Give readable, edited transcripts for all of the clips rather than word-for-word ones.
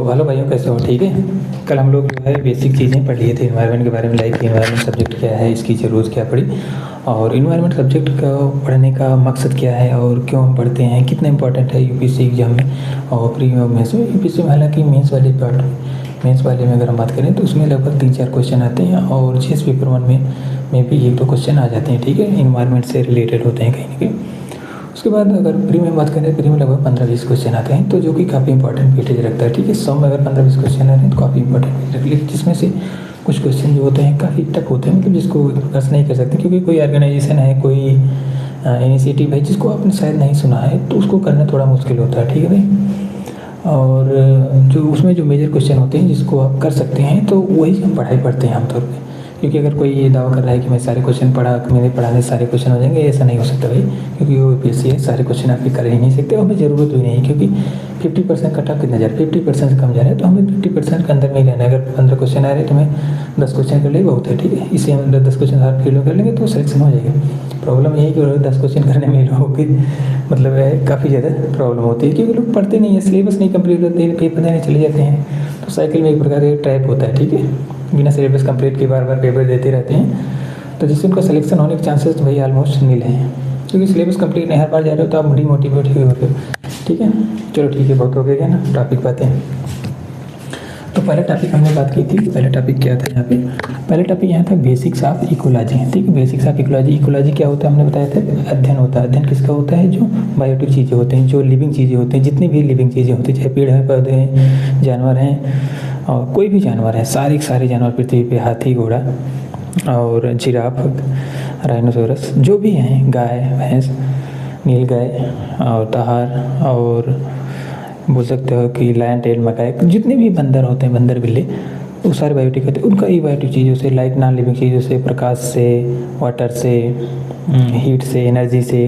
Hello भाइयों, कैसे हो? ठीक है। कल हम लोग जो है बेसिक चीज़ें पढ़ लिए थे इन्वायरमेंट के बारे में, लाइक इन्वायरमेंट सब्जेक्ट क्या है, इसकी ज़रूरत क्या पड़ी, और इन्वायरमेंट सब्जेक्ट का पढ़ने का मकसद क्या है और क्यों हम पढ़ते हैं, कितना इंपॉर्टेंट है यूपीएससी एग्जाम में और प्री और मेंस में। यूपीएससी में हालांकि मेंस वाले में अगर हम बात करें तो उसमें लगभग 3-4 क्वेश्चन आते हैं और जीएस पेपर 1 में भी 1-2 क्वेश्चन आ जाते हैं। ठीक है, इन्वायरमेंट से रिलेटेड होते हैं कहीं ना कहीं। उसके बाद अगर प्री में बात करें, प्री में लगभग 15-20 क्वेश्चन आते हैं, तो जो कि काफ़ी इंपॉर्टेंट वेटेज रखता है। ठीक है, 100 में अगर 15-20 क्वेश्चन आ रहे हैं तो काफ़ी इंपॉर्टेंट वेटेज रख लिया, जिसमें से कुछ क्वेश्चन जो होते हैं काफ़ी टफ होते हैं, मतलब जिसको बस नहीं कर सकते, क्योंकि कोई ऑर्गेनाइजेशन है, कोई इनिशिएटिव है जिसको आपने शायद नहीं सुना है, तो उसको करना थोड़ा मुश्किल होता है। ठीक है भाई। और जो उसमें जो मेजर क्वेश्चन होते हैं जिसको आप कर सकते हैं, तो वही हम पढ़ाई पढ़ते हैं आमतौर पर। क्योंकि अगर कोई ये दावा कर रहा है कि मैं सारे क्वेश्चन मेरे पढ़ाने सारे क्वेश्चन हो जाएंगे, ऐसा नहीं हो सकता भाई, क्योंकि वो यूपीएससी है, सारे क्वेश्चन आप कर ही नहीं सकते और हमें ज़रूरत भी नहीं है, क्योंकि 50% कट ऑफ कितना जा रहा है, 50% से कम जा रहा है, तो हमें 50% के अंदर में ही रहना है। अगर 15 क्वेश्चन आ रहे हैं तो हमें 10 क्वेश्चन कर ले बहुत है। ठीक है, इससे हम 10 क्वेश्चन हर फील्ड में कर लेंगे तो सिलेक्शन हो जाएगा। प्रॉब्लम यही है कि 10 क्वेश्चन करने में लोगों की मतलब है काफ़ी ज़्यादा प्रॉब्लम होती है, क्योंकि लोग पढ़ते नहीं है, सिलेबस नहीं कंप्लीट होते हैं, पेपर देने चले जाते हैं, तो साइकिल में एक प्रकार का ट्रैप होता है। ठीक है, बिना सिलेबस कंप्लीट के बार बार पेपर देते रहते हैं, तो जिससे उनका सिलेक्शन होने के चांसेस तो भाई ऑलमोस्ट नील हैं, क्योंकि सिलेबस कंप्लीट नहीं हर बार जा रहे हो तो आप डिमोटिवेट ही हो रहे हो। ठीक है, चलो ठीक है, बहुत हो गया ना टॉपिक बातें। तो पहले टॉपिक हमने बात की थी, पहले टॉपिक क्या था यहाँ पे? पहले टॉपिक यहाँ था बेसिक्स ऑफ इकोलॉजी। ठीक है, बेसिक्स ऑफ इकोलॉजी। इकोलॉजी क्या होता है हमने बताया था, अध्ययन होता है। अध्ययन किसका होता है? जो बायोटिक चीज़ें होते हैं, जो लिविंग चीज़ें होती हैं, जितनी भी लिविंग चीज़ें होती हैं, चाहे पेड़ हैं, पौधे हैं, जानवर हैं, और कोई भी जानवर है, सारे जानवर पृथ्वी पे, हाथी, घोड़ा और जिराफ, राइनोसोरस, जो भी हैं, गाय, भैंस, नीलगाय और तहार, और बोल सकते हो कि लायन टेल मकाई, जितने भी बंदर होते हैं, बंदर बिल्ली, वो सारे बायोटिक होते हैं। उनका ई बायोटिक चीज़ों से, लाइक नॉन लिविंग चीज़ों से, प्रकाश से, वाटर से, हीट से, एनर्जी से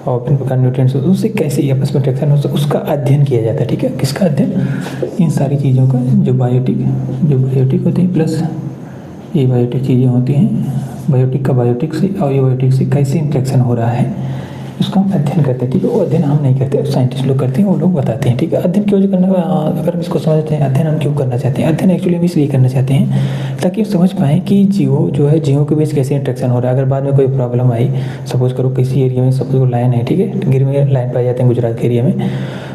और विभिन्न प्रकार न्यूट्रिएंट्स, उससे कैसे आपस में इंटरेक्शन हो, उसका अध्ययन किया जाता है। ठीक है, किसका अध्ययन? इन सारी चीज़ों का, जो बायोटिक होते हैं प्लस ये बायोटिक चीज़ें होती हैं, बायोटिक का बायोटिक से और ये बायोटिक से कैसे इंटरेक्शन हो रहा है, उसका हम अध्ययन करते हैं। ठीक है, वो अध्ययन हम नहीं करते, साइंटिस्ट लोग करते हैं, वो लोग बताते हैं। ठीक है, अध्ययन क्यों करना, अगर हम इसको समझते हैं, अध्ययन हम क्यों करना चाहते हैं? अध्ययन एक्चुअली हम इसलिए करना चाहते हैं ताकि हम समझ पाएँ कि जीवों के बीच कैसे इंटरेक्शन हो रहा है। अगर बाद में कोई प्रॉब्लम आई, सपोज करो किसी एरिया में सपोज लायन है, ठीक है, गिर में लायन पाए जाते हैं गुजरात के एरिया में,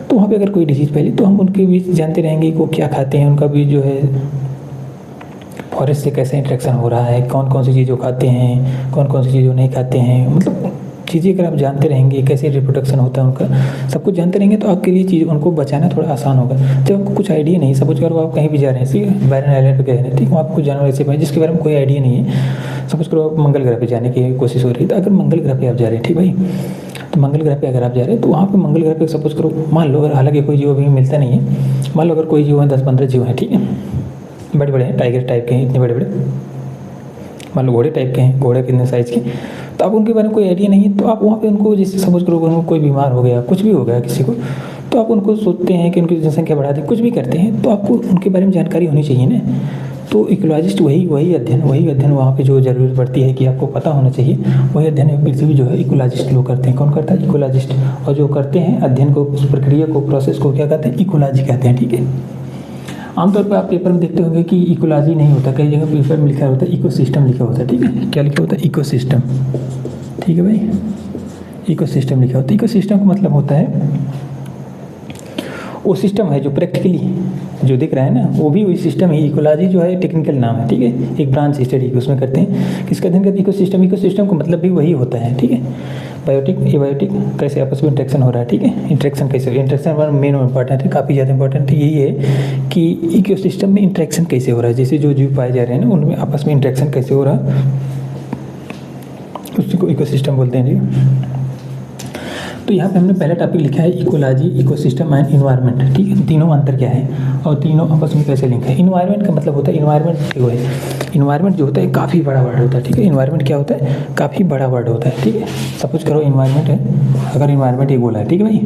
तो वहाँ पर अगर कोई डिजीज़ फैली तो हम उनके बीच जानते रहेंगे वो क्या खाते हैं, उनका भी जो है फॉरेस्ट से कैसे इंटरेक्शन हो रहा है, कौन कौन सी चीज़ों खाते हैं, कौन कौन सी चीज़ों नहीं खाते हैं, मतलब चीज़ें अगर आप जानते रहेंगे, कैसे रिप्रोडक्शन होता है उनका, सब कुछ जानते रहेंगे, तो आपके लिए चीज़ उनको बचाना थोड़ा आसान होगा। जब आपको कुछ आइडिया नहीं, सपोज करो आप कहीं भी जा रहे हैं, ठीक है, बैरन आइलैंड पे गए हैं, ठीक है, वहाँ कुछ जानवर ऐसे पाए जिसके बारे में कोई आइडिया नहीं है। सपोज करो आप मंगल ग्रह पे जाने की कोशिश हो रही है, तो अगर मंगल ग्रह पे आप जा रहे हैं, ठीक भाई, तो मंगल ग्रह पे अगर आप जा रहे हैं तो वहाँ पे मंगल ग्रह पे सपोज करो, मान लो, अगर हालांकि कोई जीव अभी मिलता नहीं है, मान लो अगर कोई जीव है, 10-15 जीव हैं, ठीक है, बड़े बड़े हैं, टाइगर टाइप के हैं, इतने बड़े बड़े, मान लो घोड़े टाइप के हैं, घोड़े कितने साइज़ के, तो आप उनके बारे में कोई आइडिया नहीं है, तो आप वहाँ पे उनको, जैसे सपोज करो उनको कोई बीमार हो गया, कुछ भी हो गया किसी को, तो आप उनको सोचते हैं कि उनकी जनसंख्या बढ़ा दें, कुछ भी करते हैं, तो आपको उनके बारे में जानकारी होनी चाहिए ना। तो इकोलॉजिस्ट वही अध्ययन वहाँ पे जो ज़रूरत पड़ती है कि आपको पता होना चाहिए, वही अध्ययन पृथ्वी जो है इकोलॉजिस्ट लोग करते हैं। कौन करता है? इकोलॉजिस्ट। और जो करते हैं अध्ययन को, उस प्रक्रिया को, प्रोसेस को क्या कहते हैं? इकोलॉजी कहते हैं। ठीक है, आमतौर पर आप पेपर में देखते होंगे कि इकोलॉजी नहीं होता, कई जगह पेपर में लिखा होता है इकोसिस्टम लिखा होता है। ठीक है, क्या लिखा होता है? इकोसिस्टम। ठीक है भाई, इकोसिस्टम लिखा होता है। इकोसिस्टम का मतलब होता है वो सिस्टम है जो प्रैक्टिकली जो दिख रहा है ना, वो भी वही सिस्टम है। इकोलॉजी जो है टेक्निकल नाम है, ठीक है, एक ब्रांच स्टडी उसमें करते हैं, किसका अध्ययन करते हैं? इकोसिस्टम। इकोसिस्टम का मतलब भी वही होता है। ठीक है, बायोटिक, एबायोटिक कैसे आपस में इंटरेक्शन हो रहा है। ठीक है, इंटरेक्शन कैसे, इंटरेक्शन मेन इंपॉर्टेंट है, काफ़ी ज़्यादा इंपॉर्टेंट यही है कि इकोसिस्टम में इंटरेक्शन कैसे हो रहा है, जैसे जो जीव पाए जा रहे हैं ना, उनमें आपस में इंटरेक्शन कैसे हो रहा है, उसी को इकोसिस्टम बोलते हैं। जी, तो यहाँ पे हमने पहला टॉपिक लिखा है इकोलॉजी, इकोसिस्टम एंड इन्वायरमेंट। ठीक है, तीनों अंतर क्या है और तीनों आपस में कैसे लिंक है। इन्वायरमेंट का मतलब होता है, इन्वायरमेंट जो है, इन्वायरमेंट जो होता है काफ़ी बड़ा वर्ड होता है। ठीक है, इन्वायरमेंट क्या होता है? काफ़ी बड़ा वर्ड होता है। ठीक है, सपोज करो इन्वायरमेंट है, अगर इन्वायरमेंट एक बोला है, ठीक है भाई,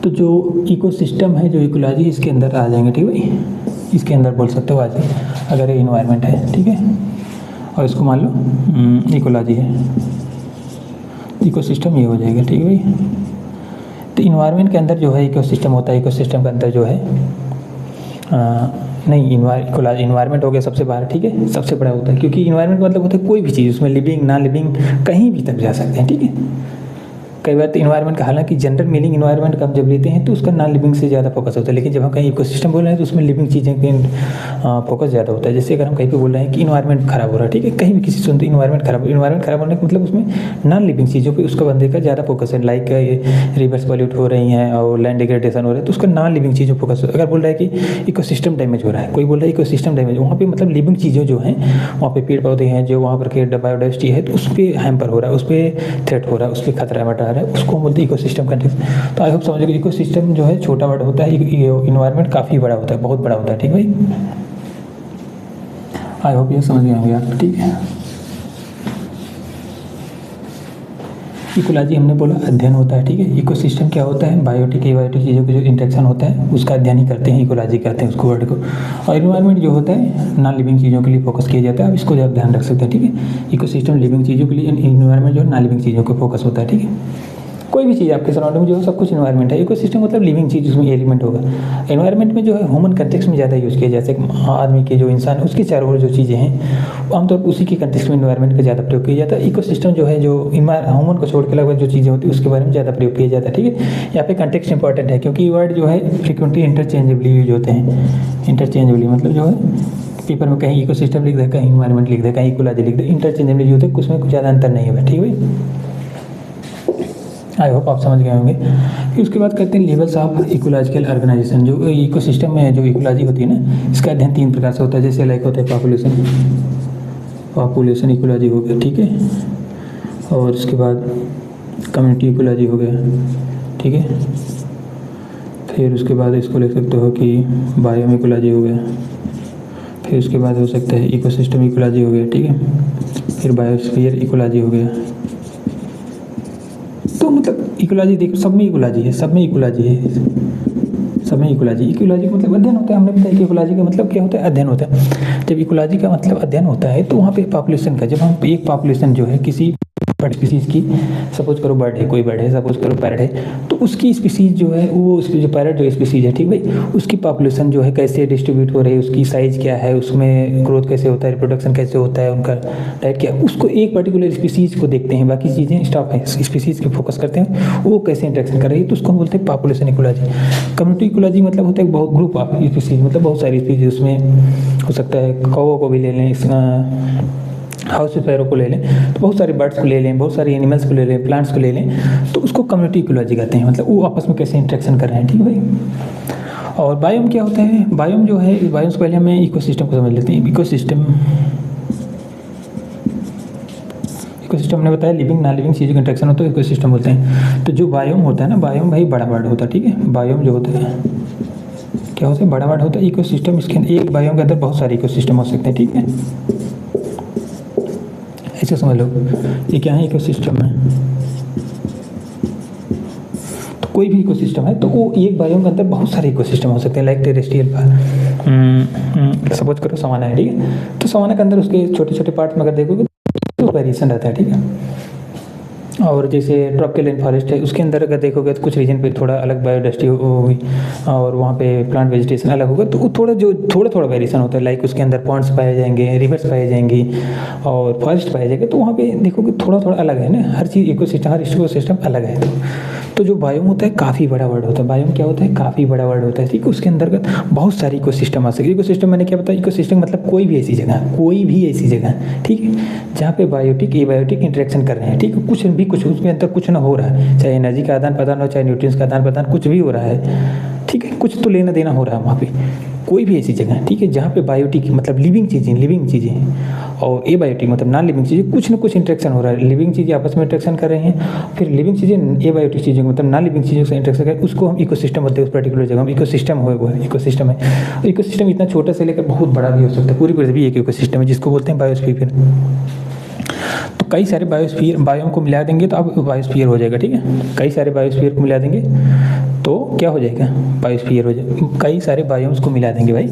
तो जो इकोसिस्टम है, जो इकोलॉजी, इसके अंदर आ जाएंगे। ठीक है भाई, इसके अंदर बोल सकते हो आ जाए, अगर ये इन्वायरमेंट है, ठीक है, और इसको मान लो इकोलॉजी है, इकोसिस्टम ये हो जाएगा। ठीक है भाई, तो इन्वायरमेंट के अंदर जो है इकोसिस्टम होता है, इकोसिस्टम के अंदर जो है नहीं, इन्वायरमेंट हो गया सबसे बाहर, ठीक है, सबसे बड़ा होता है, क्योंकि इन्वायरमेंट मतलब होता है कोई भी चीज़, उसमें लिविंग ना लिविंग कहीं भी तक जा सकते हैं, ठीक है। कई बार तो इन्वायरमेंट का, हालांकि जनरल मीनिंग इन्वायरमेंट का हम जब लेते हैं तो उसका नॉन लिविंग से ज़्यादा फोकस होता है, लेकिन जब हम कहीं इकोसिस्टम बोल रहे हैं तो उसमें लिविंग चीज़ें के फोकस ज़्यादा होता है। जैसे अगर हम कहीं पे बोल रहे हैं कि इन्वायरमेंट खराब हो रहा है, ठीक है, कहीं भी किसी सुनते इन्वायरमेंट खराब होने का मतलब उसमें नॉन लिविंग चीज़ों पर उसका बंदे का ज़्यादा फोकस है, लाइक रिवर्स पॉल्यूट हो रही हैं और लैंड डिग्रेडेशन हो रहा है, तो उसका नॉन लिविंग चीज़ों पर फोकस। अगर बोल रहा है कि इकोसिस्टम डैमेज हो रहा है, कोई बोल रहा है इकोसिस्टम डैमेज, वहाँ पे मतलब लिविंग चीज़ें जो हैं, वहाँ पे पेड़ पौधे हैं, जो वहाँ पर के बायोडाइवर्सिटी है, तो उस पर हैम्पर हो रहा है, उस पर थ्रेट हो रहा है, उस पर खतरा मटा रहा है, उसको हम बोलते हैं इकोसिस्टम कंटेक्स्ट। तो आई होप समझ गए, इकोसिस्टम जो है छोटा बड़ा होता है, इन्वायरमेंट काफ़ी बड़ा होता है, बहुत बड़ा होता है, ठीक भाई। आई होप ये समझ गए होंगे आप, ठीक है। इकोलॉजी हमने बोला अध्ययन होता है, ठीक है। इकोसिस्टम क्या होता है, बायोटिक एबायोटिक चीज़ों का जो इंटरेक्शन होता है उसका अध्ययन ही करते हैं, इकोलॉजी कहते हैं उसको वर्ड को। और इन्वायरमेंट जो होता है नॉन लिविंग चीज़ों के लिए फोकस किया जाता है, अब इसको आप ध्यान रख सकते हैं, ठीक है। इकोसिस्टम लिविंग चीज़ों के लिए, इन्वायरमेंट जो है नॉन लिविंग चीज़ों को फोकस होता है, ठीक है। कोई भी चीज़ आपके सराउंडिंग में जो है सब कुछ इन्वायरमेंट है। इकोसिस्टम मतलब लिविंग चीज़, उसमें एलिमेंट होगा। इन्वायरमेंट में जो है ह्यूमन कंटेक्स्ट में ज़्यादा यूज़ किया, जैसे आदमी के जो इंसान है उसके चारों ओर जो चीज़ें हैं आमतौर पर उसी के कंटेक्स्ट में इन्वायरमेंट का ज़्यादा प्रयोग किया जाता है। इकोसिस्टम जो है, जो ह्यूमन को छोड़ के लगभग जो चीज़ें होती है उसके बारे में ज़्यादा प्रयोग किया जाता है, ठीक है। यहाँ पे कंटेक्स्ट इंपॉर्टेंट है, क्योंकि ये वर्ड जो है फ्रिक्वेंटली इंटरचेंजेबली यूज होते हैं। इंटरचेंजेबली मतलब जो है पेपर में कहीं इकोसिस्टम लिख दे, कहीं इन्वायरमेंट लिख दे, कहीं इकोलॉजी लिख दे, इंटरचेंजेबली होते हैं, कुछ में कुछ ज़्यादा अंतर नहीं है, ठीक है। आई होप आप समझ गए होंगे। फिर उसके बाद करते हैं लेवल्स ऑफ इकोलॉजिकल ऑर्गेनाइजेशन। जो इकोसिस्टम में जो इकोलॉजी होती है ना, इसका अध्ययन 3 प्रकार से होता है। जैसे लाइक होता है पॉपुलेशन इकोलॉजी हो गया, ठीक है। और उसके बाद कम्युनिटी इकोलॉजी हो गया, ठीक है। फिर उसके बाद इसको लिख सकते हो कि बायोम इकोलॉजी हो गया। फिर उसके बाद हो सकता है इकोसिस्टम इकोलॉजी हो गया, ठीक है। फिर बायोस्फीयर इकोलॉजी हो गया। तो मतलब इकोलॉजी देखो, सब में इकोलॉजी है, सब में इकोलॉजी है, सब में इकोलॉजी। इकोलॉजी का मतलब अध्ययन होता है। हमने बताया कि इकोलॉजी का मतलब क्या होता है, अध्ययन होता है। जब इकोलॉजी का मतलब अध्ययन होता है तो वहाँ पे पॉपुलेशन का, जब हम एक पॉपुलेशन जो है किसी स्पीसीज की, सपोज करो बर्ड है, कोई बर्ड है, सपोज करो पैरट है, तो उसकी स्पीसीज जो है, वो उसकी जो पैरट जो स्पीसीज है, ठीक भाई, उसकी पॉपुलेशन जो है कैसे डिस्ट्रीब्यूट हो रही है, उसकी साइज़ क्या है, उसमें ग्रोथ कैसे होता है, रिप्रोडक्शन कैसे होता है, उनका डाइट क्या है, उसको एक पर्टिकुलर स्पीसीज को देखते हैं, बाकी चीज़ें स्टॉप है, स्पीसीज पे फोकस करते हैं, वो कैसे इंटरेक्शन कर रही है, तो उसको हम बोलते हैं पॉपुलेशन इकोलॉजी। कम्युनिटी इकोलॉजी मतलब होता है बहुत ग्रुप ऑफ स्पीसीज, मतलब बहुत सारी स्पीसीज, उसमें हो सकता है कौवों को भी ले लें, हाउस स्पैरो को ले लें, तो बहुत सारे बर्ड्स को ले लें, बहुत सारे एनिमल्स को ले लें, प्लांट्स को ले लें, तो उसको कम्युनिटी इकोलॉजी कहते हैं। मतलब वो आपस में कैसे इंटरेक्शन कर रहे हैं, ठीक है भाई। और बायोम क्या होता है, बायोम जो है, बायोम से पहले हमें इकोसिस्टम को समझ लेते हैं। इकोसिस्टम ने बताया लिविंग नॉन लिविंग चीज़ों का इंटरेक्शन होता है, इकोसिस्टम बोलते हैं। तो जो बायोम होता है ना, बायोम भाई बड़ा वर्ड होता है, ठीक है। बायोम जो होता है क्या होता है, बड़ा वर्ड होता है। इकोसिस्टम, इसके अंदर एक बायोम के अंदर बहुत सारे इकोसिस्टम हो सकते हैं, ठीक है। ऐसे समझ लो, ये क्या है, इकोसिस्टम है। तो कोई भी इकोसिस्टम है तो वो एक बायोम के अंदर बहुत सारे इकोसिस्टम हो सकते हैं, लाइक टेरेस्ट्रियल सपोज करो सवाना है, ठीक है। तो सवाना के अंदर उसके छोटे छोटे पार्ट में अगर देखोगे तो वेरिएशन रहता है, ठीक है। और जैसे ट्रॉपिकल रेन फॉरेस्ट है, उसके अंदर अगर देखोगे तो कुछ रीजन पे थोड़ा अलग बायोडाइवर्सिटी होगी और वहाँ पे प्लांट वेजिटेशन अलग होगा, तो थोड़ा वेरिएशन होता है। लाइक उसके अंदर पॉन्ड्स पाए जाएंगे, रिवर्स पाए जाएंगी और फॉरेस्ट पाए जाएंगे, तो वहाँ पे देखोगे थोड़ा अलग है ना, हर चीज़ इकोसिस्टम, हर इकोसिस्टम अलग है। तो जो बायोम होता है काफ़ी बड़ा वर्ड होता है। बायोम क्या होता है, काफ़ी बड़ा वर्ड होता है, ठीक है। उसके अंतर्गत बहुत सारे इकोसिस्टम आ सकते हैं। इकोसिस्टम मैंने क्या बताया, इकोसिस्टम मतलब कोई भी ऐसी जगह, ठीक है, जहाँ पे बायोटिक एबायोटिक इंटरेक्शन कर रहे हैं, ठीक है। कुछ उसके अंदर कुछ ना हो रहा है, चाहे एनर्जी का आदान प्रदान हो, चाहे न्यूट्रिएंट्स का आदान प्रदान, कुछ भी हो रहा है, ठीक है। कुछ तो लेना देना हो रहा है वहाँ पे, कोई भी ऐसी जगह, ठीक है, जहाँ पे बायोटिक मतलब लिविंग चीज़ें हैं और एबायोटिक मतलब नॉन लिविंग चीज़ें, कुछ ना कुछ इंटरेक्शन हो रहा है। लिविंग चीज़ें आपस में इंटरेक्शन कर रही हैं, फिर लिविंग चीज़ें एबायोटिक चीज़ें मतलब नॉन लिविंग चीज़ों से इंटरेक्शन कर, उसको हम इकोसिस्टम बोलते हैं। उस पर्टिकुलर जगह हम इकोसिस्टम इकोसिस्टम है। इकोसिस्टम इतना छोटा से लेकर बहुत बड़ा भी हो सकता है, पूरी पृथ्वी एक इकोसिस्टम है, जिसको बोलते हैं बायोस्फीयर। तो कई सारे बायोम को मिला देंगे तो अब बायोस्फीयर हो जाएगा, ठीक है। कई सारे बायोस्फीयर को मिला देंगे तो क्या हो जाएगा, बायोस्फीयर हो जाएगा। कई सारे बायोम्स को मिला देंगे भाई,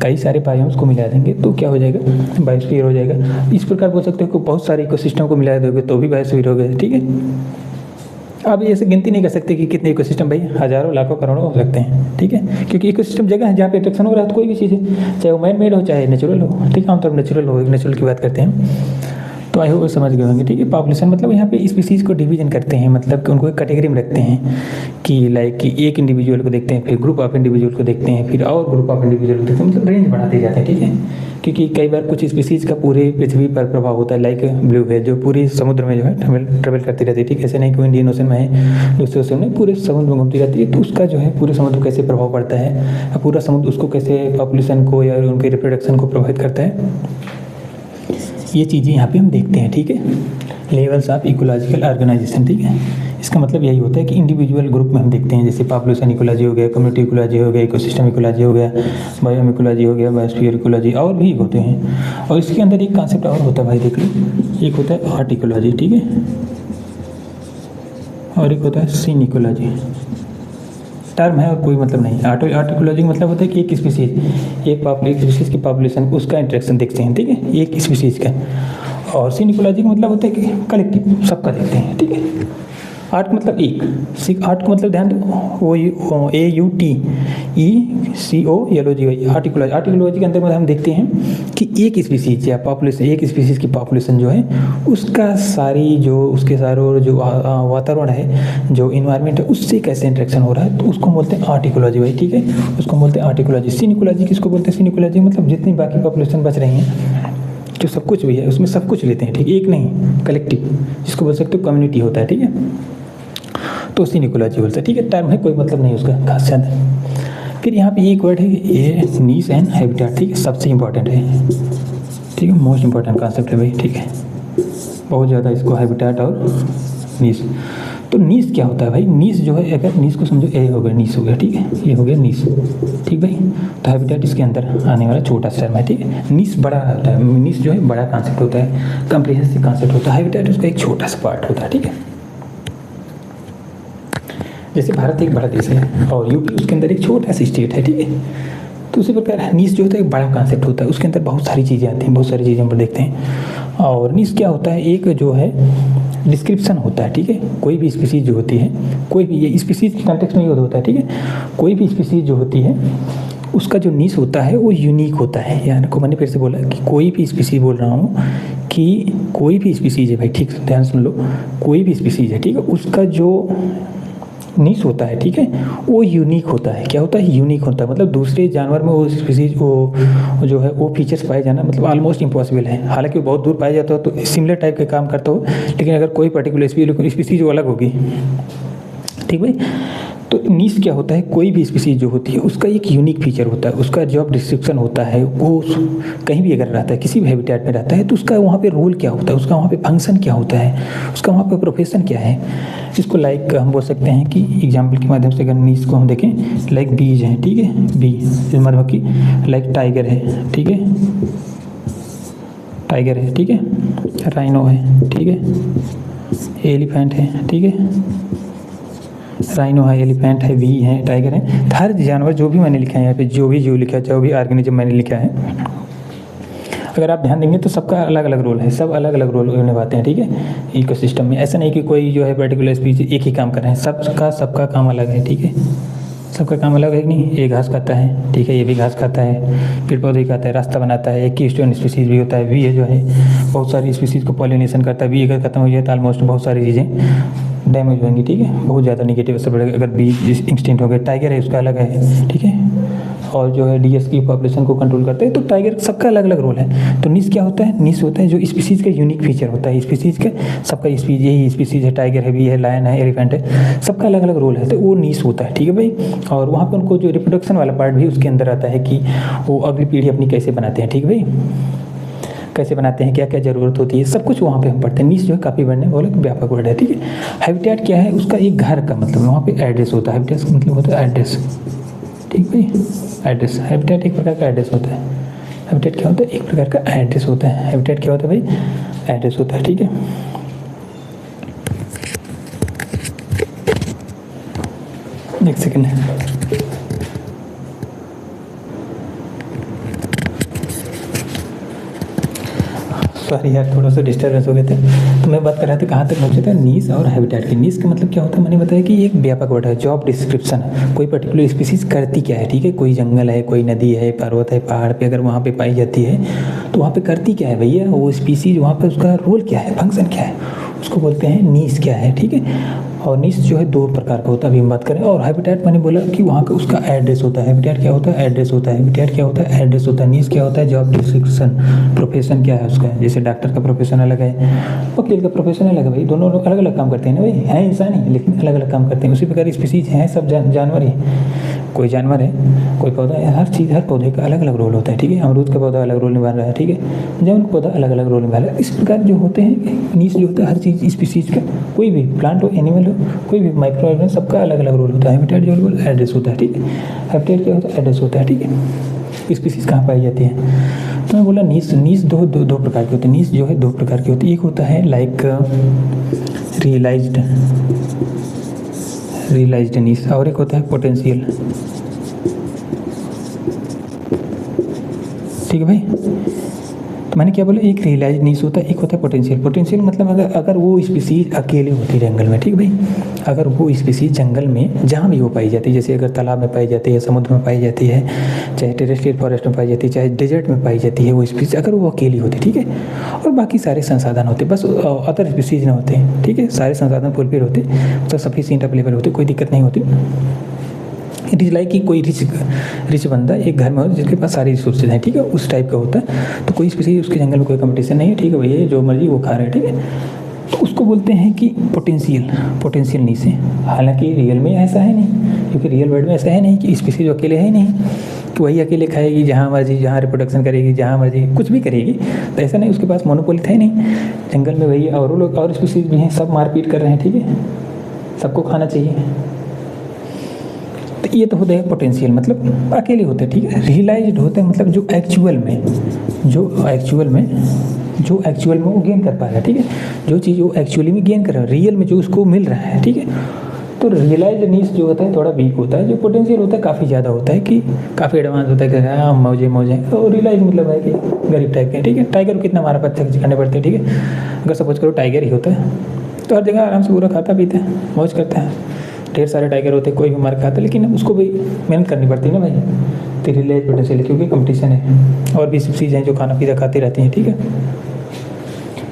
कई सारे बायोम्स को मिला देंगे तो क्या हो जाएगा, बायोस्फीयर हो जाएगा। इस प्रकार बोल सकते हो कि बहुत सारे इकोसिस्टम को मिला दोगे तो भी बायोस्फीयर हो गया, ठीक है। अब ऐसे गिनती नहीं कर सकते कि कितने इकोसिस्टम, भाई हज़ारों लाखों करोड़ों हो सकते हैं, ठीक है, क्योंकि इकोसिस्टम जगह है जहाँ पे इंटरेक्शन हो रहा है, तो कोई भी चीज़ है, चाहे वो मैन मेड हो चाहे नेचुरल हो, ठीक है, आमतौर पर नेचुरल हो, नेचुरल की बात करते हैं। तो आई होप समझ गए होंगे, ठीक है। पॉपुलेशन मतलब यहाँ पे स्पीसीज़ को डिवीजन करते हैं, मतलब कि उनको एक कैटेगरी में रखते हैं कि लाइक कि एक इंडिविजुअल को देखते हैं, फिर ग्रुप ऑफ इंडिविजुअल को देखते हैं, फिर और ग्रुप ऑफ इंडिविजुअल को देखते हैं, मतलब रेंज बढ़ाते जाते हैं, ठीक है। क्योंकि कई बार कुछ स्पीसीज़ का पूरे पृथ्वी पर प्रभाव होता है, लाइक ब्लू व्हेल जो पूरे समुद्र में जो है ट्रेवल करती रहती है, ठीक है, ऐसे नहीं कोई इंडियन ओशन में है, दूसरे ओशन में, पूरे समुद्र में घूमती रहती है, तो उसका जो है पूरे समुद्र को कैसे प्रभाव पड़ता है, पूरा समुद्र उसको कैसे पॉपुलेशन को या उनके रिप्रोडक्शन को प्रभावित करता है, ये चीज़ें यहाँ पे हम देखते हैं, ठीक है। लेवल्स ऑफ इकोलॉजिकल ऑर्गेनाइजेशन, ठीक है, इसका मतलब यही होता है कि इंडिविजुअल ग्रुप में हम देखते हैं, जैसे पॉपुलेशन इकोलॉजी हो गया, कम्युनिटी इकोलॉजी हो गया, इकोसिस्टम इकोलॉजी हो गया, बायोम इकोलॉजी हो गया, बायोस्फीयर इकोलॉजी, और भी होते हैं। और इसके अंदर एक कॉन्सेप्ट और होता है भाई, देख लो, एक होता है आर्ट इकोलॉजी, ठीक है, और एक होता है सीन इकोलॉजी। टर्म है और कोई मतलब नहीं। आर्ट इकोलॉजी मतलब होता है कि एक स्पीसीज, एक स्पीसीज की पॉपुलेशन उसका इंटरेक्शन देखते हैं, ठीक है, एक स्पीसीज का। और सीन इकोलॉजी का मतलब होता है कि कलेक्टिव सबका देखते हैं, ठीक है। आर्ट मतलब एक, आर्ट का मतलब ध्यान दो, AUTECOLOGY, आर्ट इकोलॉजी के अंदर हम देखते हैं कि एक स्पीसीज या पॉपुलेशन, एक स्पीसीज की पॉपुलेशन जो है उसका सारी जो उसके सारे जो वातावरण है, जो इन्वायरमेंट है, उससे कैसे इंटरेक्शन हो रहा है, तो उसको बोलते हैं आर्ट इकोलॉजी भाई, ठीक है, उसको बोलते हैं आर्ट इकोलॉजी। सीन इकोलॉजी किसको बोलते हैं? सीन इकोलॉजी मतलब जितनी बाकी पॉपुलेशन बच रही हैं, जो सब कुछ भी है उसमें सब कुछ लेते हैं, ठीक है, एक नहीं, कलेक्टिव, जिसको बोल सकते हो कम्युनिटी होता है, ठीक है, तो सीन इकोलॉजी बोलते हैं, ठीक है। टर्म है, कोई मतलब नहीं उसका खास ज़्यादा। फिर यहाँ पे एक वर्ड है, ये नीश एंड हैबिटेट, ठीक है, सबसे इंपॉर्टेंट है, ठीक है, मोस्ट इंपॉर्टेंट कॉन्सेप्ट है भाई, ठीक है, बहुत ज़्यादा इसको हैबिटेट और नीश। तो नीश क्या होता है भाई? नीश जो है, अगर नीश को समझो, ए हो गया, नीश हो गया, ठीक है, ये हो गया नीश, ठीक भाई। तो हैबिटेट इसके अंदर आने वाला छोटा सा टर्म है, ठीक है। नीश बड़ा होता है, नीश जो है बड़ा कॉन्सेप्ट होता है, कम्प्रिहेंसिव कॉन्सेप्ट होता है, हैबिटेट उसका एक छोटा सा पार्ट होता है, ठीक है। जैसे भारत एक बड़ा देश है और यूपी उसके अंदर एक छोटा सा स्टेट है, ठीक है, तो उसी प्रकार नीश जो होता है एक बड़ा कॉन्सेप्ट होता है, उसके अंदर बहुत सारी चीज़ें आती हैं, बहुत सारी चीज़ें हम लोग देखते हैं। और नीश क्या होता है? एक जो है डिस्क्रिप्शन होता है, ठीक है, कोई भी स्पीसीज जो होती है, कोई भी, ये स्पीसीज के कॉन्टेक्स्ट में होता है, ठीक है, कोई भी स्पीसीज जो होती है उसका जो नीश होता है वो यूनिक होता है। यानी को मैंने फिर से बोला कि कोई भी स्पीसीज, बोल रहा हूँ कि कोई भी स्पीसीज है भाई, ठीक से ध्यान सुन लो, कोई भी स्पीसीज है, ठीक है, उसका जो नीश होता है, ठीक है, वो यूनिक होता है। क्या होता है? यूनिक होता है, मतलब दूसरे जानवर में वो स्पीसीज वो जो है वो फीचर्स पाए जाना मतलब ऑलमोस्ट इम्पॉसिबल है। हालांकि वो बहुत दूर पाया जाता हो तो सिमिलर टाइप का काम करता हो, लेकिन अगर कोई पर्टिकुलर स्पीसीज वो अलग होगी, ठीक भाई। तो नीश क्या होता है? कोई भी स्पीसीज जो होती है उसका एक यूनिक फीचर होता है, उसका जॉब डिस्क्रिप्शन होता है, वो कहीं भी अगर रहता है, किसी भी हैबिटेट में रहता है, तो उसका वहाँ पे रोल क्या होता है, उसका वहाँ पे फंक्शन क्या होता है, उसका वहाँ पे प्रोफेशन क्या है। इसको लाइक हम बोल सकते हैं कि एग्जाम्पल के माध्यम से अगर नीश को हम देखें, लाइक बीज हैं, ठीक है, बी मधुमक्खी, लाइक टाइगर है, ठीक है, टाइगर है, ठीक है, राइनो है, ठीक है, एलिफेंट है, ठीक है, राइनो है, एलिफेंट है, वी है, टाइगर है। हर जानवर जो भी मैंने लिखा है यहाँ पे, जो लिखा है, जो भी ऑर्गेनिज्म मैंने लिखा है, अगर आप ध्यान देंगे तो सबका अलग अलग रोल है, सब अलग अलग रोल निभाते हैं, ठीक है, इकोसिस्टम में। ऐसा नहीं कि कोई जो है पर्टिकुलर स्पीसीज एक ही काम कर रहे हैं, सबका काम अलग है, ठीक है, सबका काम अलग है। नहीं, ये घास खाता है, ठीक है, ये भी घास खाता है, पेड़ पौधे खाता है, रास्ता बनाता है, एक कीस्टोन स्पीसीज भी होता है, वी है जो है बहुत सारी स्पीसीज को पॉलिनेशन करता है। वी अगर खत्म हो जाए तो ऑलमोस्ट बहुत सारी चीज़ें डैमेज होंगी, ठीक है, बहुत ज़्यादा निगेटिव असर पड़ेगा अगर बी एक्सटिंक्ट हो गया। टाइगर है, उसका अलग है, ठीक है, और जो है डीएस की पॉपुलेशन को कंट्रोल करते हैं। तो टाइगर सबका अलग अलग रोल है। तो नीश क्या होता है? नीश होता है जो स्पीसीज का यूनिक फीचर होता है, स्पीसीज का, सबका यही स्पीसीज है, टाइगर है, बी है, लायन है, एलिफेंट है, सबका अलग अलग रोल है, तो वो नीश होता है, ठीक है भाई। और वहाँ पर उनको जो रिप्रोडक्शन वाला पार्ट भी उसके अंदर आता है कि वो अगली पीढ़ी अपनी कैसे बनाते हैं, ठीक है भाई, कैसे बनाते हैं, क्या क्या ज़रूरत होती है, सब कुछ वहाँ पे हम पढ़ते हैं। नीश जो है काफ़ी वर्ड है, बोला व्यापक वर्ड है, ठीक है। हैबिटेट क्या है? उसका एक घर का मतलब वहाँ पे एड्रेस होता है, हैबिटेट का मतलब होता है एड्रेस, ठीक भाई, एड्रेस। हैबिटेट एक प्रकार का एड्रेस होता है। हैबिटेट क्या होता है? एक प्रकार का एड्रेस होता है। हैबिटेट क्या होता है भाई? एड्रेस होता है, ठीक है। एक सेकेंड सॉरी यार, थोड़ा सा डिस्टर्बेंस हो गए थे। तो मैं बात कर रहा था कहाँ तक पहुँचे थे, नीश और हैबिटेट की। नीश का मतलब क्या होता है, मैंने बताया कि एक व्यापक वर्ड है, जॉब डिस्क्रिप्शन है, कोई पर्टिकुलर स्पीसीज करती क्या है, ठीक है। कोई जंगल है, कोई नदी है, पर्वत है, पहाड़ पे अगर वहाँ पे पाई जाती है तो वहाँ पे करती क्या है भैया वो स्पीसीज, वहाँ पे उसका रोल क्या है, फंक्शन क्या है, उसको बोलते हैं नीश क्या है, ठीक है। और नीश जो है 2 प्रकार का होता है, अभी हम बात करें। और हैबिटेट मैंने बोला कि वहाँ का उसका एड्रेस होता है। हैबिटेट क्या होता है, एड्रेस होता है। हैबिटेट क्या होता है, एड्रेस होता है। नीश क्या होता है, जॉब डिस्क्रिप्शन, प्रोफेशन क्या है उसका, जैसे डॉक्टर का प्रोफेशन अलग है, वकील का प्रोफेशन अलग है भाई, दोनों लोग अलग अलग काम करते हैं ना भाई, हैं इंसान ही लेकिन अलग अलग काम करते हैं। उसी प्रकार स्पीसीज हैं सब जानवर ही, कोई जानवर है, कोई पौधा है, हर चीज़, हर पौधे का अलग अलग रोल होता है, ठीक है। अमरूद का पौधा अलग रोल निभा रहा है, ठीक है, जामुन का पौधा अलग अलग रोल निभा रहा है। इस प्रकार जो होते हैं नीश जो होता है हर चीज़ स्पीसीज का, कोई भी प्लांट हो, एनिमल हो, कोई भी माइक्रो ऑर्गेनिज्म, सबका अलग अलग रोल होता है। हैबिटेट जो रोल एड्रेस होता है, ठीक है। हैबिटेट क्या होता है, एड्रेस होता है, ठीक है। स्पीसीज कहाँ पाई जाती है, तो मैं बोला नीश दो प्रकार के होते हैं। नीश जो है 2 प्रकार के होते हैं। एक होता है लाइक रियलाइज्ड नीश, और एक होता है पोटेंशियल, ठीक है भाई। तो मैंने क्या बोला, एक रियलाइज नीश होता है, एक होता है पोटेंशियल। पोटेंशियल मतलब अगर वो स्पीसीज अकेले होती है जंगल में, ठीक है भाई, अगर वो स्पीसीज जंगल में जहाँ भी वो पाई जाती है, जैसे अगर तालाब में पाई जाती है, समुद्र में पाई जाती है, चाहे टेरेस्ट्रियल फॉरेस्ट में पाई जाती है, चाहे डेजर्ट में पाई जाती है, वो स्पीसीज अगर वो अकेली होती है, ठीक है, और बाकी सारे संसाधन होते, बस अदर स्पीसीज ना होते, ठीक है, सारे संसाधन फुलफिल होते, तो सफिशिएंट अवेलेबल होते, कोई दिक्कत नहीं होती। इट इज़ लाइक कि कोई रिच बंदा एक घर में हो जिसके पास सारी रिसोर्सेज हैं, ठीक है, उस टाइप का होता है। तो कोई स्पेशली उसके जंगल में कोई कंपटीशन नहीं है, ठीक है भैया, जो मर्जी वो खा रहे हैं, ठीक है। तो उसको बोलते हैं कि पोटेंशियल नीश है। हालांकि रियल में ऐसा है नहीं, क्योंकि रियल वर्ल्ड में ऐसा है नहीं कि स्पीसीज अकेले है नहीं कि वही अकेले खाएगी जहाँ मर्जी, जहाँ रिप्रोडक्शन करेगी, जहाँ मर्जी कुछ भी करेगी, तो ऐसा नहीं, उसके पास मोनोपोली था ही नहीं। जंगल में भैया और लोग और स्पीसीज भी हैं, सब मारपीट कर रहे हैं, ठीक है, सबको खाना चाहिए। तो ये तो होता है पोटेंशियल, मतलब अकेले होते हैं, ठीक है। रियलाइज्ड होते हैं मतलब जो एक्चुअल में वो गेन कर पा रहा है, ठीक है, जो चीज़ वो एक्चुअली में गेन कर रहा है, रियल में जो उसको मिल रहा है, ठीक है। तो रियलाइज्ड नीश जो होता है थोड़ा वीक होता है, जो पोटेंशियल होता है काफ़ी ज़्यादा होता है, कि काफ़ी एडवांस होता है कि हाँ मौजे और रियलाइज मतलब है कि गरीब टाइप के, ठीक है। टाइगर को कितना हमारा बच्चा खाने पड़ते हैं, ठीक है। अगर सपोज करो टाइगर ही होता है तो हर जगह आराम से पूरा खाता पीता है, मौज करता है। ढेर सारे टाइगर होते हैं, कोई भी मार खाता है, लेकिन उसको भी मेहनत करनी पड़ती है ना भाई, तो रियलाइज पोटेंशियल, क्योंकि कंपटीशन है और भी सब चीज़ें हैं जो खाना पीना खाती रहती हैं, ठीक है,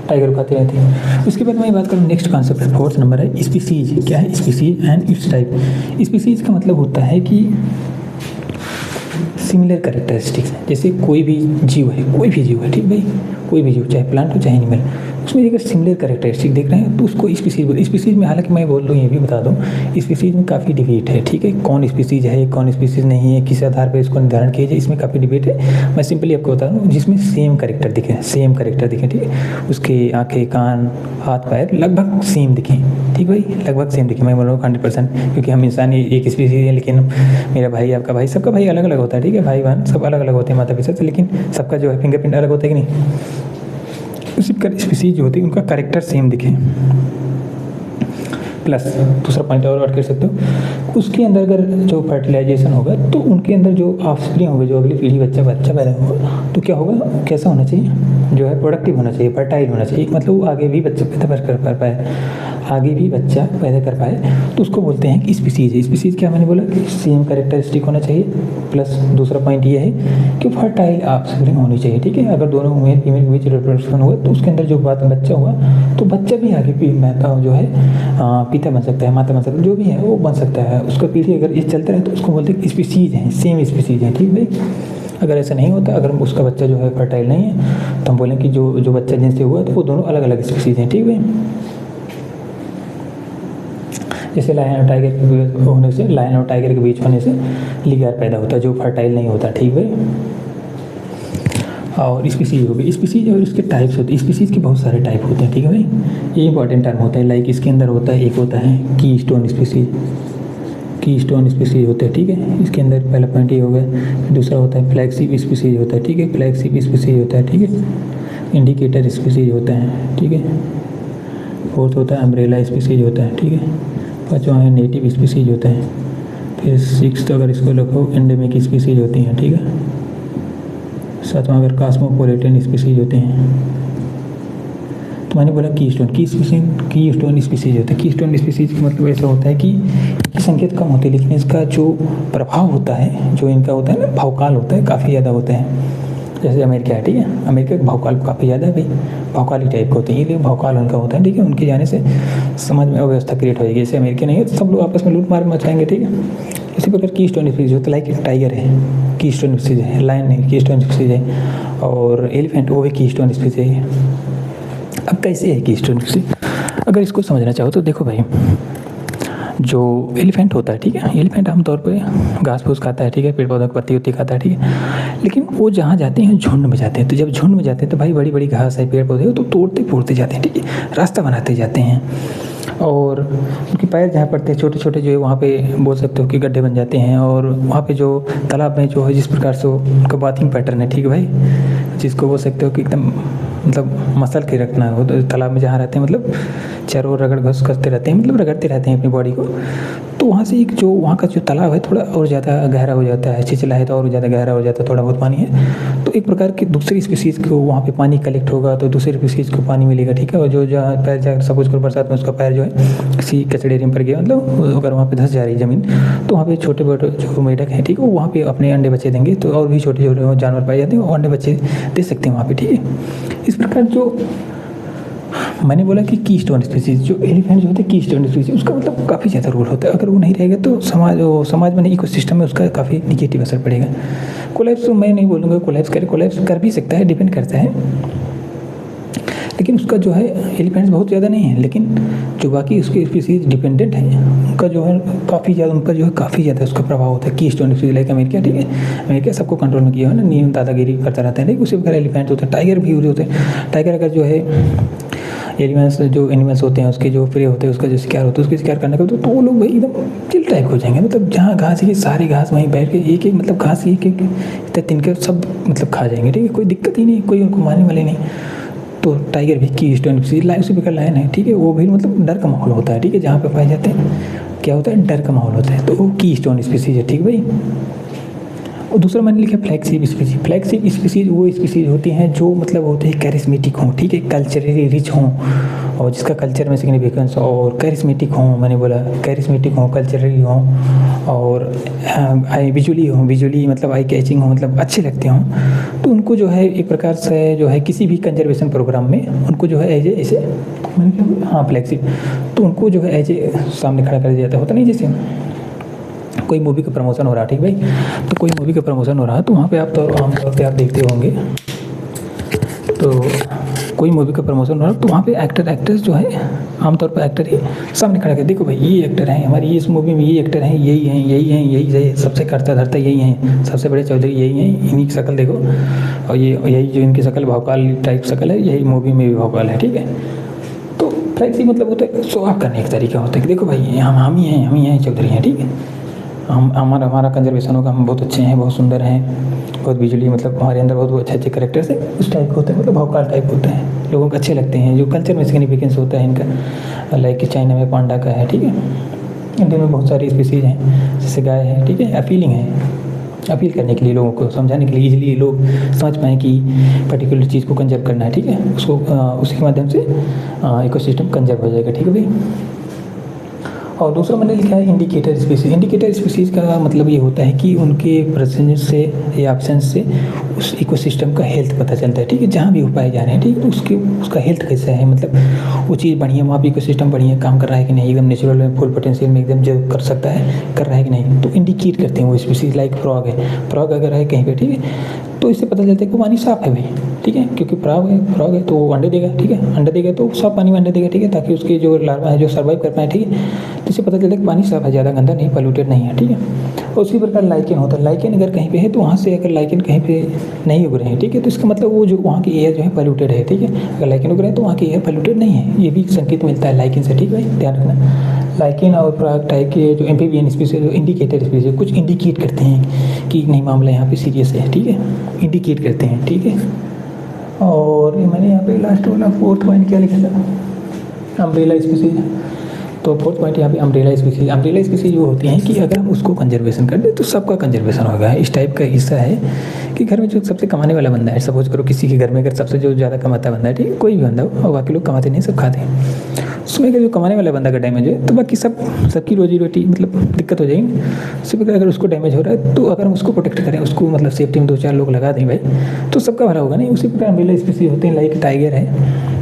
टाइगर खाती रहती है। उसके बाद मैं बात करूँ नेक्स्ट कॉन्सेप्ट, 4th नंबर है स्पीसीज। क्या है species and it's type. Species का मतलब होता है कि सिमिलर कैरेक्टरिस्टिक्स, जैसे कोई भी जीव है, ठीक भाई, कोई भी जीव, चाहे प्लांट हो चाहे एनिमल, उसमें अगर सिमिलर कैरेक्टरिस्टिक देख रहे हैं तो उसको स्पीसीज में, हालांकि मैं बोल दूँ ये भी बता दूँ, स्पीसीज में काफ़ी डिबेट है, ठीक है, कौन स्पीसीज है कौन स्पीसीज नहीं है, किस आधार पर इसको निर्धारण किया जाए, इसमें काफ़ी डिबेट है। मैं सिंपली आपको बता दूँ, जिसमें सेम कैरेक्टर दिखे, ठीक है, उसके आँखें, कान, हाथ पैर लगभग सेम दिखें, ठीक भाई, लगभग सेम दिखे। मैं बोल रहा हूँ 100%, क्योंकि हम इंसान एक स्पीसीज है, लेकिन मेरा भाई, आपका भाई, सबका भाई अलग अलग होता है, ठीक है, भाई बहन सब अलग अलग होते हैं माता पिता से, लेकिन सबका जो है फिंगरप्रिंट अलग होता है कि नहीं। उसी प्रकार स्पीसीज जो होती है उनका कैरेक्टर सेम दिखे। प्लस दूसरा पॉइंट और ऐड कर सकते हो, उसके अंदर अगर जो फर्टिलाइजेशन होगा तो उनके अंदर जो ऑफस्प्रिंग होगा, जो अगली पीढ़ी बच्चा पैदा होगा, तो क्या होगा, कैसा होना चाहिए, जो है प्रोडक्टिव होना चाहिए, फर्टाइल होना चाहिए, मतलब वो आगे भी बच्चा पैदा कर पाए, तो उसको बोलते हैं कि स्पीसीज क्या मैंने बोला कि सेम कैरेक्टरिस्टिक होना चाहिए। प्लस दूसरा पॉइंट ये है कि फर्टाइल ऑफस्प्रिंग होनी चाहिए, ठीक है। अगर दोनों मेल फीमेल के बीच रिप्रोडक्शन हुआ तो उसके अंदर जो बच्चा हुआ तो बच्चा भी आगे जो है पिता बन सकता है, माता बन सकता है, जो भी है वो बन सकता है। उसका पीढ़ी अगर ये चलता रहे तो उसको बोलते हैं स्पीसीज हैं, सेम स्पीसीज हैं, ठीक भाई। अगर ऐसा नहीं होता, अगर उसका बच्चा जो है फर्टाइल नहीं है, तो हम बोलें कि जो बच्चा जिनसे हुआ तो वो दोनों अलग अलग स्पीसीज हैं, ठीक भाई। जैसे लायन और टाइगर के बीच होने से लिगार पैदा होता है, जो फर्टाइल नहीं होता, ठीक भाई। और स्पीसीज हो गई, स्पीसीज और इसके टाइप्स होते हैं। स्पीसीज के बहुत सारे टाइप होते हैं, ठीक है भाई, ये इंपॉर्टेंट टर्म होता है। लाइक इसके अंदर होता है, एक होता है की स्टोन स्पीसीज होते हैं, ठीक है, इसके अंदर पहला पॉइंट ये हो गया। दूसरा होता है फ्लैगशिप स्पीसीज होता है, ठीक है, फ्लैगशिप स्पीसीज होता है, ठीक है। इंडिकेटर स्पीसीज होता है, ठीक है। फोर्थ होता है अम्ब्रेला स्पीसीज होता है, ठीक है। पाँचवा है नेटिव स्पीसीज होता है। फिर 6th अगर इसको रखो एंडेमिक स्पीसीज होती हैं, ठीक है। 7वां अगर कॉस्मोपॉलिटन स्पीसीज होते हैं। तो मैंने बोला की स्टोन स्पीसीज होता है। की स्टोन स्पीसीज का मतलब ऐसा होता है कि इनकी संख्या कम होती है, लेकिन इसका जो प्रभाव होता है, जो इनका होता है ना भौकाल होता है, काफ़ी ज़्यादा होता है। जैसे अमेरिका है, ठीक है, अमेरिका का भौकाल काफ़ी ज़्यादा है भाई, भौकाली टाइप का होते हैं, ये भौकाल उनका होता है, ठीक है। उनके जाने से समाज में अव्यवस्था क्रिएट होगी। जैसे अमेरिका नहीं है तो सब लोग आपस में लूट मार मचाएंगे, ठीक है। इसी प्रकार की स्टोन स्पीसीज होता है, लाइक टाइगर है की स्टोन स्पीसीज है, लायन है की स्टोन स्पीसीज है, और एलिफेंट वो भी की स्टोन स्पीसीज है। अब कैसे है की स्टोन स्पीसीज, अगर इसको समझना चाहो तो देखो भाई, जो एलिफेंट होता है, ठीक है, एलिफेंट आमतौर पे घास फूस खाता है, ठीक है, पेड़ पौधों की पत्ती उत्ती खाता है, ठीक है। लेकिन वो जहाँ जाते हैं झुंड में जाते हैं, तो जब झुंड में जाते हैं तो भाई बड़ी बड़ी घास है, पेड़ पौधे तो तोड़ते फोड़ते जाते हैं, ठीक है, रास्ता बनाते जाते हैं। और उनके पैर जहाँ पड़ते हैं छोटे छोटे जो है वहाँ पे बोल सकते हो कि गड्ढे बन जाते हैं। और वहाँ पे जो तालाब में जो है जिस प्रकार से उनका बाथिंग पैटर्न है, ठीक है भाई, जिसको बोल सकते हो कि एकदम मतलब मसल के रखना हो, तो तालाब में जहाँ रहते हैं मतलब चारों ओर रगड़ घस करते रहते हैं, मतलब रगड़ते रहते हैं अपनी बॉडी को। तो वहाँ से एक जो वहाँ का जो तालाब है थोड़ा और ज़्यादा गहरा हो जाता है, छिछला है तो और ज़्यादा गहरा हो जाता है, थोड़ा बहुत पानी है तो एक प्रकार की दूसरी स्पीसीज़ को वहाँ पे पानी कलेक्ट होगा तो दूसरी स्पीसीज़ को पानी मिलेगा, ठीक है। और जो जहाँ पैर जा सपोज करो बरसात में उसका पैर जो है किसी कचड़े एरिया पर गया, मतलब अगर वहाँ पे धंस जा रही है ज़मीन, तो वहाँ पे छोटे बड़े जो मेढक हैं, ठीक है, वो वहाँ पे अपने अंडे बच्चे देंगे, तो और भी छोटे छोटे जानवर पाए जाते हैं वो अंडे बच्चे दे सकते हैं वहाँ पे, ठीक है। इस प्रकार जो मैंने बोला कि की स्टोन स्पीसीज, जो एलिफेंट जो होते हैं की स्टोन स्पीसीज, उसका मतलब काफ़ी ज़्यादा रोल होता है। अगर वो नहीं रहेगा तो समाज में इकोसिस्टम में उसका काफ़ी निगेटिव असर पड़ेगा। कोलैप्स मैं नहीं बोलूँगा कोलैप्स कर भी सकता है, डिपेंड करता है, लेकिन उसका जो है एलिफेंट्स बहुत ज़्यादा नहीं है, लेकिन जो बाकी उसके स्पीसीज डिपेंडेंट हैं उनका जो है काफ़ी ज़्यादा उसका प्रभाव होता है। की स्टोन स्पीसीज लाइक अमेरिका, ठीक है, अमेरिका सबको कंट्रोल में किया है ना, नियम दादागिरी करता रहता है, लेकिन उसी प्रकार एलिफेंट होते हैं, टाइगर भी होते हैं। टाइगर अगर जो है एनिमल्स होते हैं उसके जो प्रे होते हैं, उसका जो शिकार होता है, उसके शिकार करने का तो वो लोग भाई एकदम चिल टाइप हो जाएंगे, मतलब जहाँ घास है सारी घास वहीं बैठ के एक एक मतलब घास एक तिनके सब मतलब खा जाएंगे, ठीक है, कोई दिक्कत ही नहीं, कोई उनको मारने वाले नहीं। तो टाइगर भी की स्टोन उसी प्रकार लायन है, ठीक है, वो भी मतलब डर का माहौल होता है, ठीक है, जहाँ पे पाए जाते हैं क्या होता है, डर का माहौल होता है, तो वो की स्टोन स्पीसीज है, ठीक भाई। और दूसरा मैंने लिखा फ्लैगशिप स्पीसीज वो स्पीसीज होती हैं जो मतलब होते हैं कैरिस्मेटिक हों, ठीक है, कल्चरली रिच हों, और जिसका कल्चर में सिग्निफिकेंस और कैरिस्मेटिक हों, मैंने बोला कैरिस्मेटिक हों, कल्चरली हों, और विजुअली मतलब आई कैचिंग हो, मतलब अच्छे लगते हों, तो उनको जो है एक प्रकार से जो है किसी भी कंजर्वेशन प्रोग्राम में उनको जो है ऐसे हाँ फ्लैगशिप, तो उनको जो है ऐसे सामने खड़ा कर दिया जाता होता नहीं, जैसे कोई मूवी का प्रमोशन हो रहा है, ठीक भाई, तो कोई मूवी का प्रमोशन हो रहा है तो वहाँ पे आमतौर पे आप देखते होंगे, तो कोई मूवी का प्रमोशन हो रहा है तो वहाँ पे एक्टर एक्ट्रेस जो है आमतौर पर एक्टर ही सामने खड़ा कर, देखो भाई ये एक्टर हैं हमारी इस मूवी में, ये एक्टर हैं, यही सबसे करता धरता यही हैं, सबसे बड़े चौधरी यही हैं, इन्हीं की शक्ल देखो, और यही जो इनकी शक्ल भौकाल टाइप शक्ल है, यही मूवी में भी भौकाल है, ठीक है। तो फ्लैक्सी मतलब होता है शो ऑफ करने का तरीका होता है कि देखो भाई हम ही हैं चौधरी हैं, ठीक है, हमारा कंजर्वेशन होगा, हम बहुत अच्छे हैं, बहुत सुंदर हैं, बहुत विजुअली मतलब हमारे अंदर बहुत अच्छे कैरेक्टर्स है, उस टाइप के होते हैं, मतलब भौकाल टाइप होते हैं, लोगों को अच्छे लगते हैं, जो कल्चर में सिग्निफिकेंस होता है इनका, लाइक चाइना में पांडा का है, ठीक है, इंडिया में बहुत सारी स्पीसीज हैं, जैसे गाय है, ठीक है, अपीलिंग है, अपील करने के लिए लोगों को समझाने के लिए इजीली लोग समझ पाएँ कि पर्टिकुलर चीज़ को कंजर्व करना है, ठीक है, उसको उसी के माध्यम से इकोसिस्टम कंजर्व हो जाएगा, ठीक है भाई। और दूसरा मैंने लिखा है इंडिकेटर स्पीसीज का मतलब ये होता है कि उनके प्रेजेंस से या एब्सेंस से उस इकोसिस्टम का हेल्थ पता चलता है, ठीक है, जहाँ भी वो पाए जा रहे हैं, ठीक है, तो उसका हेल्थ कैसा है, मतलब वो चीज़ बढ़िया, वहाँ पे इकोसिस्टम बढ़िया काम कर रहा है कि नहीं, एकदम नेचुरल में फुल पोटेंशियल में एकदम जो कर सकता है कर रहा है कि नहीं, तो इंडिकेट करते हैं वो स्पीसीज। लाइक फ्रॉग है, फ्रॉग अगर है कहीं पर, ठीक है, तो इससे पता चलता है कि पानी साफ है भाई, ठीक है, क्योंकि फ्रॉग है तो वो अंडे देगा, ठीक है, अंडे देगा तो साफ पानी में अंडे देगा, ठीक है, ताकि उसके जो लार्वा है जो सर्वाइव कर पाए, ठीक है, तो इससे पता चलता है कि पानी साफ है, ज़्यादा गंदा नहीं, पोल्यूटेड नहीं है, ठीक है। और उसी प्रकार लाइकेन होता है, लाइकेन अगर कहीं पे है तो वहाँ से अगर लाइकेन कहीं पे नहीं उग रहे हैं, ठीक है, तो इसका मतलब वो जो वहाँ की एयर जो है पोल्यूटेड है, ठीक है, अगर लाइकेन उग रहे हैं तो वहाँ की एयर पोल्यूटेड नहीं है, ये भी संकेत मिलता है लाइकेन से, ठीक है, ध्यान रखना। लाइकेन और फ्रॉग टाइप के जो एम्फीबियन स्पीसीज, जो इंडिकेटर स्पीसीज कुछ इंडिकेट करते हैं कि नहीं मामला यहाँ पे सीरियस है, ठीक है, इंडिकेट करते हैं, ठीक है। और ये मैंने यहाँ पे लास्ट वाला फोर्थ पॉइंट क्या लिखा था, अम्ब्रेला स्पीसीज, तो फोर्थ पॉइंट यहाँ पे अम्ब्रेला स्पीसीज। अम्ब्रेला स्पीसीज वो होती हैं कि अगर हम उसको कंजर्वेशन कर दें तो सबका कंजर्वेशन होगा। इस टाइप का हिस्सा है कि घर में जो सबसे कमाने वाला बंदा है, सपोज करो किसी के घर में अगर सबसे जो ज़्यादा कमाता बंदा है, ठीक है, कोई भी बंदा हो और बाकी लोग कमाते नहीं, सब खाते हैं, उसमें अगर जो कमाने वाला बंदा का डैमेज है तो बाकी सबकी रोजी रोटी मतलब दिक्कत हो जाएगी। सिर्फ अगर उसको डैमेज हो रहा है तो अगर हम उसको प्रोटेक्ट करें, उसको मतलब सेफ्टी में 2-4 लोग लगा दें भाई, तो सबका भला होगा नहीं। उसी प्रकार अम्ब्रेला स्पीसीज होते हैं, लाइक टाइगर है।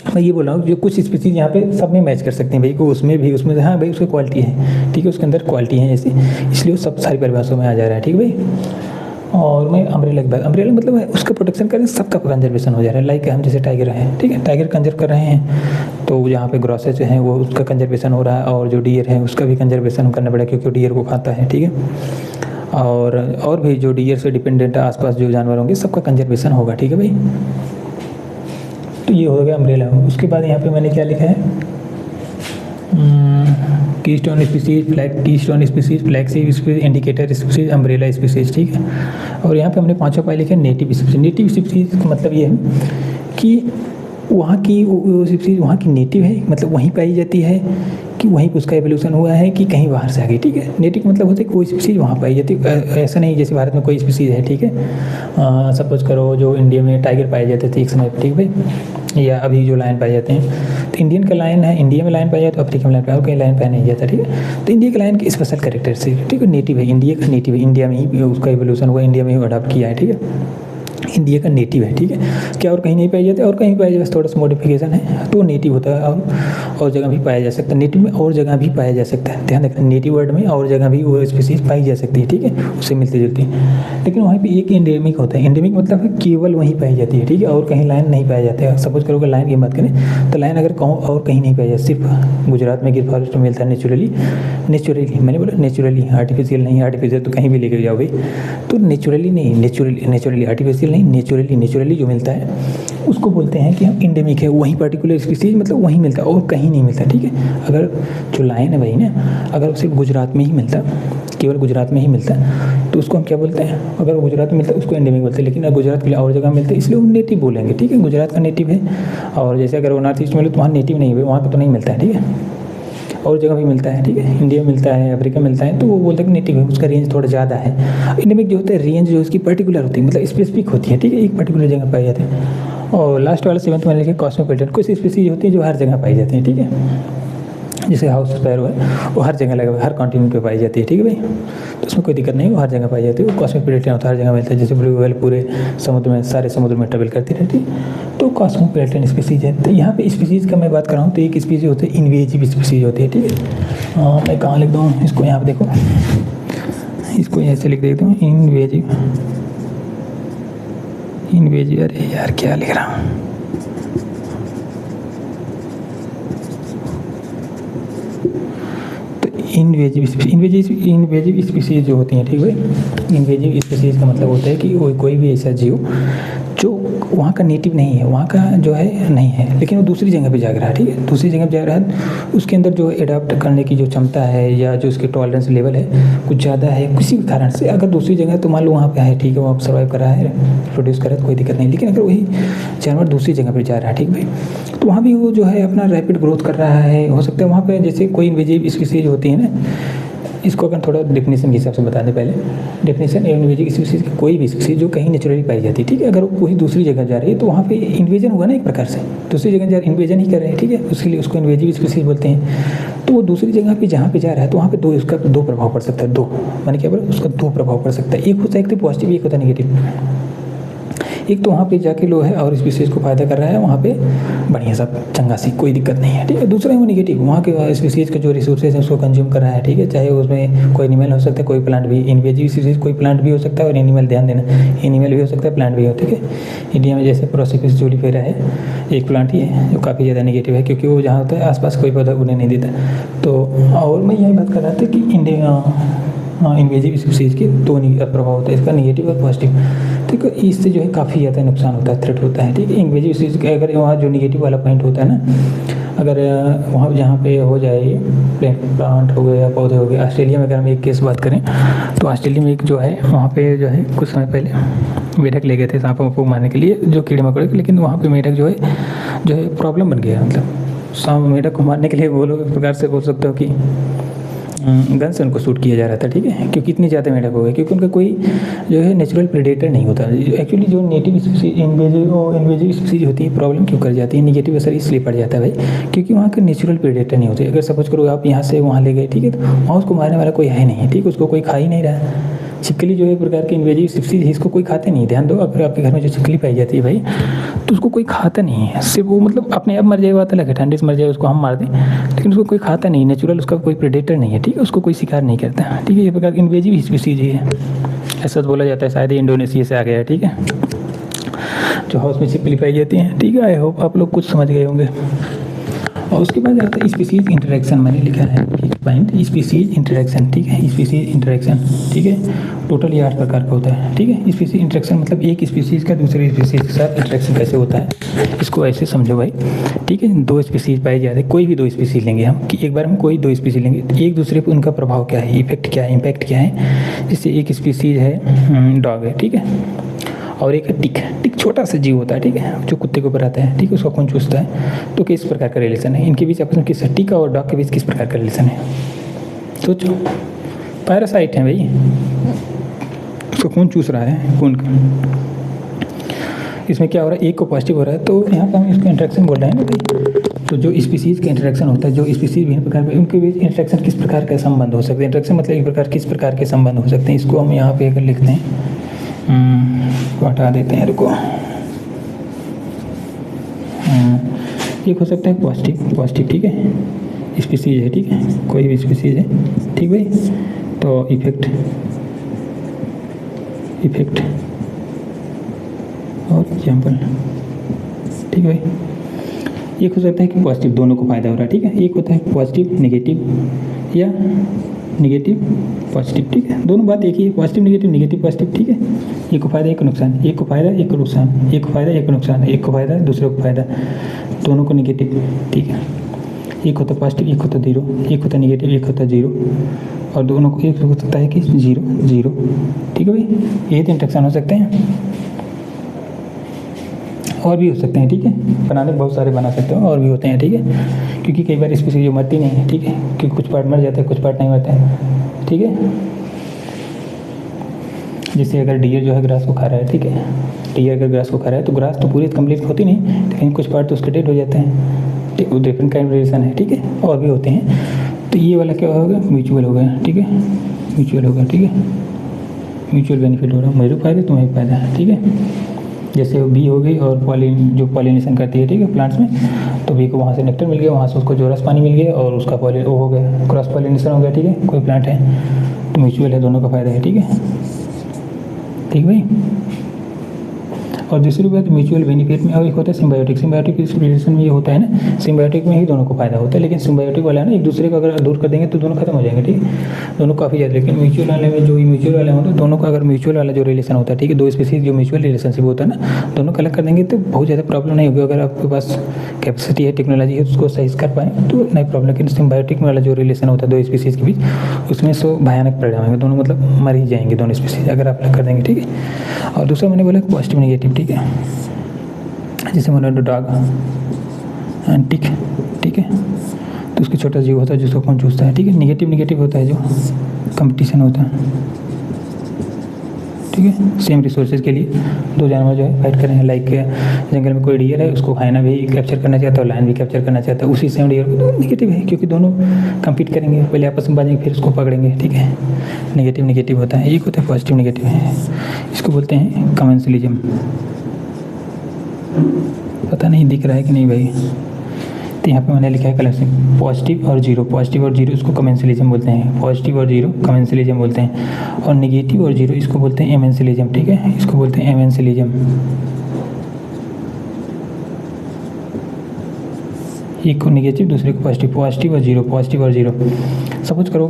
मैं ये बोल रहा हूँ जो कुछ स्पीसीज यहाँ पे सब में मैच कर सकते हैं भाई, को उसमें हाँ भाई उसकी क्वालिटी है, ठीक है, उसके अंदर क्वालिटी है ऐसी, इसलिए वो सब सारी परिभाषाओं में आ जा रहा है, ठीक है भाई। और मैं अम्ब्रेला की बात, अम्ब्रेला मतलब उसका प्रोटेक्शन करें, सबका कंजर्वेशन हो जा रहा है। लाइक हम जैसे टाइगर है, ठीक है, टाइगर कंजर्व कर रहे हैं तो यहाँ पे ग्रॉसेस जो हैं वो उसका कंजर्वेशन हो रहा है, और जो डियर है उसका भी कंजर्वेशन करना पड़ेगा क्योंकि डियर को खाता है, ठीक है। और भी जो डियर से डिपेंडेंट आसपास जो जानवर होंगे सबका कंजर्वेशन होगा, ठीक है भाई। तो ये हो गया अम्ब्रेला। उसके बाद यहाँ पे मैंने क्या लिखा है, keystone species, keystone species, flagship species, indicator species, umbrella species, ठीक है। और यहाँ पे हमने 5 पॉइंट लिखे नेटिव स्पीसीज। नेटिव स्पीसीज का मतलब ये है कि वहाँ की वो स्पीसीज वहाँ की नेटिव है, मतलब वहीं पाई जाती है, कि वहीं पर उसका एवोल्यूशन हुआ है कि कहीं बाहर से आ गई, ठीक है। नेटिव मतलब होता है कि कोई स्पीसीज वहाँ पाई जाती है, ऐसा नहीं जैसे भारत में कोई स्पीसीज है, ठीक है। सपोज करो जो इंडिया में टाइगर पाए जाते थे एक समय पर, ठीक भाई, या अभी जो लायन पाए जाते हैं, तो इंडियन का लायन है, इंडिया में लायन पाया जाता है, अफ्रीका में लायन पाया, और कहीं लायन पाया नहीं जाता, ठीक है। तो इंडिया के लायन की स्पेशल कैरेक्टर से, ठीक है, नेटिव है, इंडिया का नेटिव है, इंडिया में ही उसका एवोल्यूशन हुआ, इंडिया में ही अडॉप्ट किया है, ठीक है, इंडिया का नेटिव है, ठीक है। क्या और कहीं नहीं पाए जाते, और कहीं पाया जाए, थोड़ा सा मॉडिफिकेशन है तो नेटिव होता है, और जगह भी पाया जा सकता है। नेटिव में और जगह भी पाया जा सकता है, ध्यान रखना, नेटिव वर्ड में और जगह भी वो स्पीसीज पाई जा सकती है, ठीक है, उससे मिलती जुलती। लेकिन वहाँ पे एक एंडेमिक होता है, एंडेमिक मतलब है केवल वहीं पाई जाती है, ठीक है, और कहीं लायन नहीं पाया जाता है। सपोज करो लायन की बात करें तो लायन अगर कहूँ और कहीं नहीं पाया जाता, सिर्फ गुजरात में गिर फॉरेस्ट में मिलता है नेचुरली, मैंने बोला नेचुरली, आर्टिफिशियल नहीं, आर्टिफिशियल तो कहीं भी लेके जाओ भाई, तो नेचुरली नहीं, नेचुरली, आर्टिफिशियल नहीं, नेचुरली जो मिलता है उसको बोलते हैं कि हम इंडेमिक है, वहीं पर्टिकुलर स्पीसीज मतलब वहीं मिलता है और कहीं नहीं मिलता, ठीक है। अगर जो लायन है भाई ना, अगर सिर्फ गुजरात में ही मिलता, केवल गुजरात में ही मिलता है तो उसको हम क्या बोलते हैं, अगर गुजरात में मिलता है उसको एंडेमिक बोलते हैं। लेकिन अगर गुजरात के लिए और जगह मिलता है इसलिए हम नेटिव बोलेंगे, ठीक है, गुजरात का नेटिव है। और जैसे अगर वो नॉर्थ ईस्ट में मिले तो वहाँ नेटिव नहीं है, वहाँ पर तो नहीं मिलता है, ठीक है, और जगह भी मिलता है, ठीक है, इंडिया में मिलता है, अफ्रीका मिलता है, तो वो बोलते हैं कि नेटिव है, उसका रेंज थोड़ा ज़्यादा है। इंडेमिक जो होता है रेंज जो उसकी पर्टिकुलर होती है, मतलब स्पेसिफिक होती है, ठीक है, एक पर्टिकुलर जगह पाई जाती है। और लास्ट वाला 7th में लिखे कॉस्मोपोलिटन, कुछ स्पीसीज होती है जो हर जगह पाई जाती है, ठीक है, जैसे हाउस स्पैरो है वो हर जगह लगा, हर कॉन्टिनेंट पे पाई जाती है, ठीक है भाई, तो उसमें कोई दिक्कत नहीं, वो हर जगह पाई जाती है। वो कॉस्मोपोलिटन होता है, हर जगह मिलता है, जैसे ब्लू व्हेल पूरे समुद्र में, सारे समुद्र में ट्रेवल करती रहती है, तो कॉस्मोपोलिटन स्पीसीज है। तो यहाँ पे स्पीसीज का मैं बात कर रहा हूँ तो एक स्पीसीज होती है इन्वेजिव स्पीसीज होती है, ठीक है। मैं कहाँ लिख दूँ इसको, यहाँ पर देखो, इसको ऐसे लिख देता हूँ, इन्वेजिव, अरे यार क्या लिख रहा हूँ, इन्वेजिव स्पीसीज जो होती हैं, ठीक है। इन्वेजिव स्पीसीज का मतलब होता है कि कोई भी ऐसा जीव जो वहाँ का नेटिव नहीं है, वहाँ का जो है नहीं है, लेकिन वो दूसरी जगह पे जा रहा है, ठीक है, दूसरी जगह पे जा रहा है, उसके अंदर जो एडाप्ट करने की जो क्षमता है या जो उसकी टॉलरेंस लेवल है कुछ ज़्यादा है, किसी भी कारण से अगर दूसरी जगह तो मान लो वहाँ पे है, ठीक है, वो सर्वाइव कर रहा है, प्रोड्यूस कर रहा है, कोई दिक्कत नहीं। लेकिन अगर वही जानवर दूसरी जगह पर जा रहा है, ठीक भाई, तो वहाँ भी वो जो है अपना रैपिड ग्रोथ कर रहा है, हो सकता है वहाँ पर जैसे कोई इन्वेजिव स्पीसीज होती है ना, इसको अगर थोड़ा डेफिनेशन के हिसाब से बता दें पहले, डेफिनेशन इन्वेजिव स्पीसीज की कोई भी स्पीसीज जो कहीं नेचुरली पाई जाती है, ठीक है, अगर कोई दूसरी जगह जा रही है तो वहाँ पे इन्वेजन हुआ ना, एक प्रकार से दूसरी जगह जा इन्वेजन ही कर रहे हैं, ठीक है, उसके लिए उसको इन्वेजिव स्पीसीज बोलते हैं। तो वो दूसरी जगह पे जहाँ पे जा रहा है तो वहाँ पे उसका दो प्रभाव पड़ सकता है, दो मैंने क्या बोला, उसका दो प्रभाव पड़ सकता है, एक होता है एक तो पॉजिटिव, एक होता है नेगेटिव। एक तो वहाँ पे जाके लो है और स्पीसीज को फायदा कर रहा है, वहाँ पे बढ़िया सब चंगा सी, कोई दिक्कत नहीं है, ठीक है। दूसरा है वो नेगेटिव, वहाँ के स्पीसीज के जो रिसोर्सेज हैं उसको कंज्यूम कर रहा है, ठीक है, चाहे उसमें कोई एनिमल हो सकता है, कोई प्लांट भी, इन्वेजिव स्पीसीज कोई प्लांट भी हो सकता है और एनिमल, ध्यान देना, एनिमल भी हो सकता है, प्लांट भी हो, ठीक है। इंडिया में जैसे प्रोसिपिस जूलिफेरा है, एक प्लांट ही है जो काफ़ी ज़्यादा नेगेटिव है क्योंकि वो जहाँ होता है आसपास कोई पौधा उन्हें नहीं देता। तो और मैं यही बात कर रहा था कि इन्वेजिव स्पीसीज के दो प्रभाव होता है, इसका नेगेटिव और पॉजिटिव। ठीक है, इससे जो है काफ़ी ज़्यादा नुकसान होता है, थ्रेट होता है, ठीक है। इन्वेजिव स्पीसीज का अगर वहाँ जो नेगेटिव वाला पॉइंट होता है ना, अगर वहाँ जहाँ पे हो जाए प्लांट हो गए या पौधे हो गए, ऑस्ट्रेलिया में अगर हम एक केस बात करें तो ऑस्ट्रेलिया में एक जो है वहाँ पे जो है कुछ समय पहले मेढक ले गए थे सांपों को मारने के लिए, जो कीड़े मकोड़े, लेकिन वहाँ पे मेढक जो है प्रॉब्लम बन गया, मतलब मेढक को मारने के लिए वो लोग एक प्रकार से बोल सकते हो कि गन से उनको शूट किया जा रहा था, ठीक है, क्योंकि इतनी ज़्यादा मेढक हो गए, क्योंकि उनका कोई जो है नेचुरल प्रेडेटर नहीं होता। एक्चुअली जो नेटिव स्पीसीज इन्वेजिव स्पीसीज होती है, प्रॉब्लम क्यों कर जाती है, नेगेटिव असर इसलिए पड़ जाता है भाई, क्योंकि वहाँ के नेचुरल प्रेडेटर नहीं होते। अगर सपोज करो आप यहाँ से वहाँ ले गए, ठीक है, तो वहाँ उसको मारने वाला कोई है नहीं, ठीक है, उसको कोई खा ही नहीं रहा है। छिपकली जो है एक प्रकार की इन्वेजिव स्पीसीज है, इसको कोई खाते नहीं। ध्यान दो, अगर आपके घर में जो छिपकली पाई जाती है भाई, तो उसको कोई खाता नहीं है, सिर्फ वो मतलब अपने आप मर जाएगा, बात अलग है, ठंडे से मर जाए उसको हम मार दें, लेकिन उसको कोई खाता नहीं, नेचुरल उसका कोई प्रेडेटर नहीं है, ठीक है, उसको कोई शिकार नहीं करता, ठीक है। ये प्रकार की इन्वेजिव स्पीसीज है, ऐसा बोला जाता है, शायद इंडोनेशिया से आ गया है, ठीक है, जो हाउस में छिपकली पाई जाती है, ठीक है। आई होप आप लोग कुछ समझ गए होंगे। और उसके बाद आता है स्पीसीज इंटरेक्शन, मैंने लिखा है पॉइंट, स्पीसीज इंटरेक्शन, ठीक है, स्पीसीज इंटरेक्शन, ठीक है, टोटल ये 8 प्रकार का होता है, ठीक है। स्पीसीज इंटरेक्शन मतलब एक स्पीसीज का दूसरे स्पीसीज के साथ इंटरेक्शन कैसे होता है, इसको ऐसे समझो भाई, ठीक है। 2 स्पीसीज पाए जाते हैं, कोई भी 2 स्पीसीज लेंगे हम, कि एक बार हम कोई 2 स्पीसीज लेंगे, एक दूसरे पर उनका प्रभाव क्या है, इफेक्ट क्या है, इम्पैक्ट क्या है। जैसे एक स्पीसीज है डॉग है, ठीक है, और एक है टिक। टिक छोटा सा जीव होता है, ठीक है, जो कुत्ते के ऊपर आता है, ठीक है, उसका खून चूसता है। तो किस प्रकार का रिलेशन है इनके बीच, आपस में किस, टिक और डॉग के बीच किस प्रकार का रिलेशन है, सोचो। पैरासाइट है भाई, उसका खून चूस रहा है, खून का। इसमें क्या हो रहा है, एक को पॉजिटिव हो रहा है, तो यहाँ पर हम इसको इंटरेक्शन बोल रहे हैं ना भाई। तो जो स्पीसीज का इंटरेक्शन होता है, जो स्पीसीज विभिन्न प्रकार के, उनके बीच इंटरेक्शन किस प्रकार का संबंध हो सकते हैं। इंटरेक्शन मतलब एक प्रकार किस प्रकार के संबंध हो सकते हैं, इसको हम यहाँ पे अगर लिखते हैं, हटा देते हैं, रुको। एक हो सकता है पॉजिटिव, ठीक है, स्पीसीज है, ठीक है, कोई भी स्पीसीज है, ठीक भाई। तो इफेक्ट और एग्जाम्पल, ठीक भाई। एक हो सकता है कि पॉजिटिव, दोनों को फायदा हो रहा है, ठीक है। एक होता है पॉजिटिव नेगेटिव या नेगेटिव पॉजिटिव, ठीक है, दोनों बात एक ही है, पॉजिटिव नेगेटिव पॉजिटिव, ठीक है। एक को फायदा एक को नुकसान, एक को फायदा एक को नुकसान, एक को फायदा एक को नुकसान, एक को फायदा दूसरे को फायदा, दोनों को नेगेटिव, ठीक है। एक होता पॉजिटिव, एक होता 0, एक होता नेगेटिव, एक होता 0, और दोनों को एक होता है कि 0, ठीक है भाई। ये तो इंटरेक्शन हो सकते हैं, और भी हो सकते हैं, ठीक है, बनाने बहुत सारे बना सकते हो, और भी होते हैं, ठीक है, क्योंकि कई बार स्पीसीज जो मरती नहीं है, ठीक है, क्योंकि कुछ पार्ट मर जाते हैं, कुछ पार्ट नहीं मरते हैं, ठीक है। जैसे अगर डियर जो है ग्रास को खा रहा है, ठीक है, डियर अगर ग्रास को खा रहा है, तो ग्रास तो पूरी कंप्लीट होती नहीं, लेकिन कुछ पार्ट तो उसके डेड हो जाते हैं, ठीक, डिफरेंट काइंड रिलेशन है, ठीक है, और भी होते हैं। तो ये वाला क्या होगा, म्यूचुअल हो गया, ठीक है, म्यूचुअल होगा, ठीक है, म्यूचुअल बेनिफिट हो रहा है, मेरे फायदा तुम्हें फायदा है, ठीक है। जैसे बी हो गई और जो पॉलिनेशन करती है, ठीक है, प्लांट्स में, तो बी को वहाँ से नेक्टर मिल गया, वहाँ से उसको जो रस पानी मिल गया, और उसका वो हो गया, क्रॉस पॉलिनेशन हो गया, ठीक है, कोई प्लांट है, तो म्यूचुअल है, दोनों का फायदा है, ठीक है, ठीक भाई। और दूसरी बात म्यूचुअल बेनिफिट में और एक होता है सिम्बायोटिक रिलेशन में ये होता है ना, सिम्बायोटिक में ही दोनों को फायदा होता है, लेकिन सिम्बायोटिक वाला है ना, एक दूसरे को अगर दूर कर देंगे तो दोनों खत्म हो जाएंगे, ठीक, दोनों काफ़ी ज़्यादा। लेकिन म्यूचुअल वाले में जो म्यूचुअल वाले होते हैं, दोनों का अगर म्यूचुअल वाला जो रिलेशन होता है, ठीक है, 2 स्पीसीज जो म्यूचुअल रिलेशनशिप होता है ना, दोनों कलेक्ट कर देंगे तो बहुत ज़्यादा प्रॉब्लम नहीं होगी। अगर आपके पास कैपेसिटी है, टेक्नोलॉजी है, उसको सही कर पाएँ तो नहीं प्रॉब्लम। लेकिन सिम्बायोटिक वाला जो रिलेशन होता है 2 स्पीसीज के बीच, उसमें सो भयानक परिणाम है, दोनों मतलब मर ही जाएंगे दोनों स्पीसीज अगर आप अलग कर देंगे, ठीक है। और दूसरा मैंने बोला पॉजिटिव नेगेटिव, ठीक है, जैसे मैंने डॉग एंड टिक, ठीक है, तो उसके छोटा जीव होता है जिसको खून चूसता है, ठीक है। नेगेटिव होता है जो कंपटीशन होता है, ठीक है, सेम रिसोर्सेज के लिए 2 जानवर जो है फाइट कर रहे हैं। लाइक जंगल में कोई डियर है, उसको हाइना भी कैप्चर करना चाहता है और लायन भी कैप्चर करना चाहता है, उसी सेम डियर को, तो नेगेटिव है, क्योंकि दोनों कम्पीट करेंगे, पहले आपस में बाजेंगे फिर उसको पकड़ेंगे, ठीक है। नेगेटिव होता है, एक होता है पॉजिटिव नेगेटिव है, इसको बोलते हैं कमेंसलिज्म। पता नहीं दिख रहा है कि नहीं भाई, तो यहाँ पे मैंने लिखा है कलेक्शन पॉजिटिव और जीरो इसको कमेंसलिज्म बोलते हैं, पॉजिटिव और जीरो कमेंसलिज्म बोलते हैं, और नेगेटिव और जीरो इसको बोलते हैं एमेंसलिज्म, ठीक है, इसको बोलते हैं एमेंसलिज्म। एक को नेगेटिव दूसरे को पॉजिटिव और जीरो। सपोज करो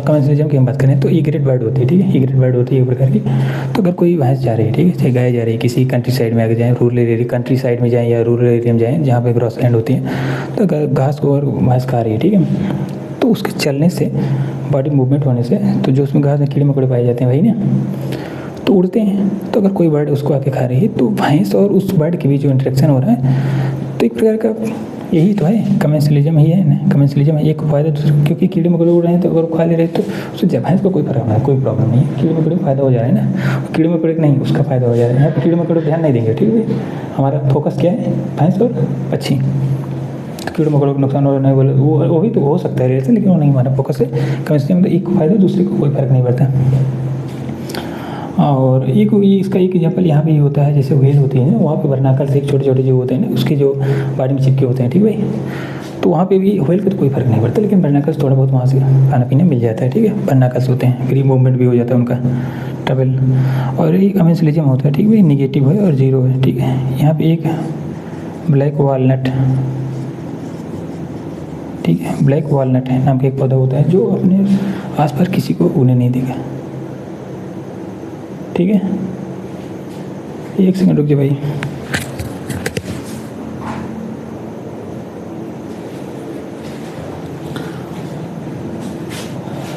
कमेंसलिज्म की हम बात करें तो ई ग्रेड बर्ड होती है, ठीक है, ई ग्रेड बर्ड होती है एक प्रकार की। तो अगर कोई भैंस जा रही है, ठीक है, चाहे गाय जा रही है, किसी कंट्री साइड में अगर जाएँ, रूरल एरिया कंट्री साइड में जाएँ या रूरल एरिया में जाएँ जहाँ पे ग्रॉस लैंड होती है, तो अगर घास को और भैंस खा रही है, ठीक है, तो उसके चलने से, बॉडी मूवमेंट होने से, तो जो उसमें घास में कीड़े मकोड़े पाए जाते हैं वही ना, तो उड़ते हैं। तो अगर कोई बर्ड उसको आके खा रही है तो भैंस और उस बर्ड के बीच जो इंटरेक्शन हो रहा है, तो एक प्रकार का यही तो है कमेंसलिज्म, ही है ना कमेंसलिज्म। एक फायदा दूसरे, क्योंकि कीड़े मकोड़े उड़ रहे हैं तो अगर खा ले रहे तो उससे जब भैंस को कोई फर्क नहीं, कोई प्रॉब्लम नहीं है। कीड़े मकोड़े को फायदा हो जा रहा है ना, कीड़े मकोड़े नहीं उसका फायदा हो जा रहा है। यहाँ पर कीड़े मकोड़े ध्यान नहीं देंगे, ठीक है। हमारा फोकस क्या है, भैंस और पक्षी। कीड़े मकोड़ों को नुकसान हो नहीं बोले, वो भी तो हो सकता है रिलेशन, लेकिन वो नहीं हमारा फोकस है। कमेंसलिज्म मतलब एक फायदा दूसरे को कोई फर्क नहीं पड़ता। और एक इसका एक एग्जाम्पल यहाँ भी होता है, जैसे व्हेल होती है ना, वहाँ पे वर्नाकल से छोटे छोटे जो होते हैं ना, उसके जो बॉडी में चिपके होते हैं, ठीक भाई। तो वहाँ पे भी व्हेल का तो कोई फर्क नहीं पड़ता, लेकिन वर्नाकल थोड़ा बहुत वहाँ से खाना पीना मिल जाता है, ठीक है। वर्नाकल्स होते हैं, फ्री मूवमेंट भी हो जाता है उनका, ट्रैवल। और एक कमेंसलिज्म होता है, ठीक भाई, निगेटिव है और जीरो है, ठीक है। यहाँ पे एक ब्लैक वॉलनट, ठीक है, ब्लैक वॉलनट है नाम का एक पौधा होता है जो अपने आसपास किसी को उगने नहीं देगा, ठीक है। एक सेकंड रुकिए भाई।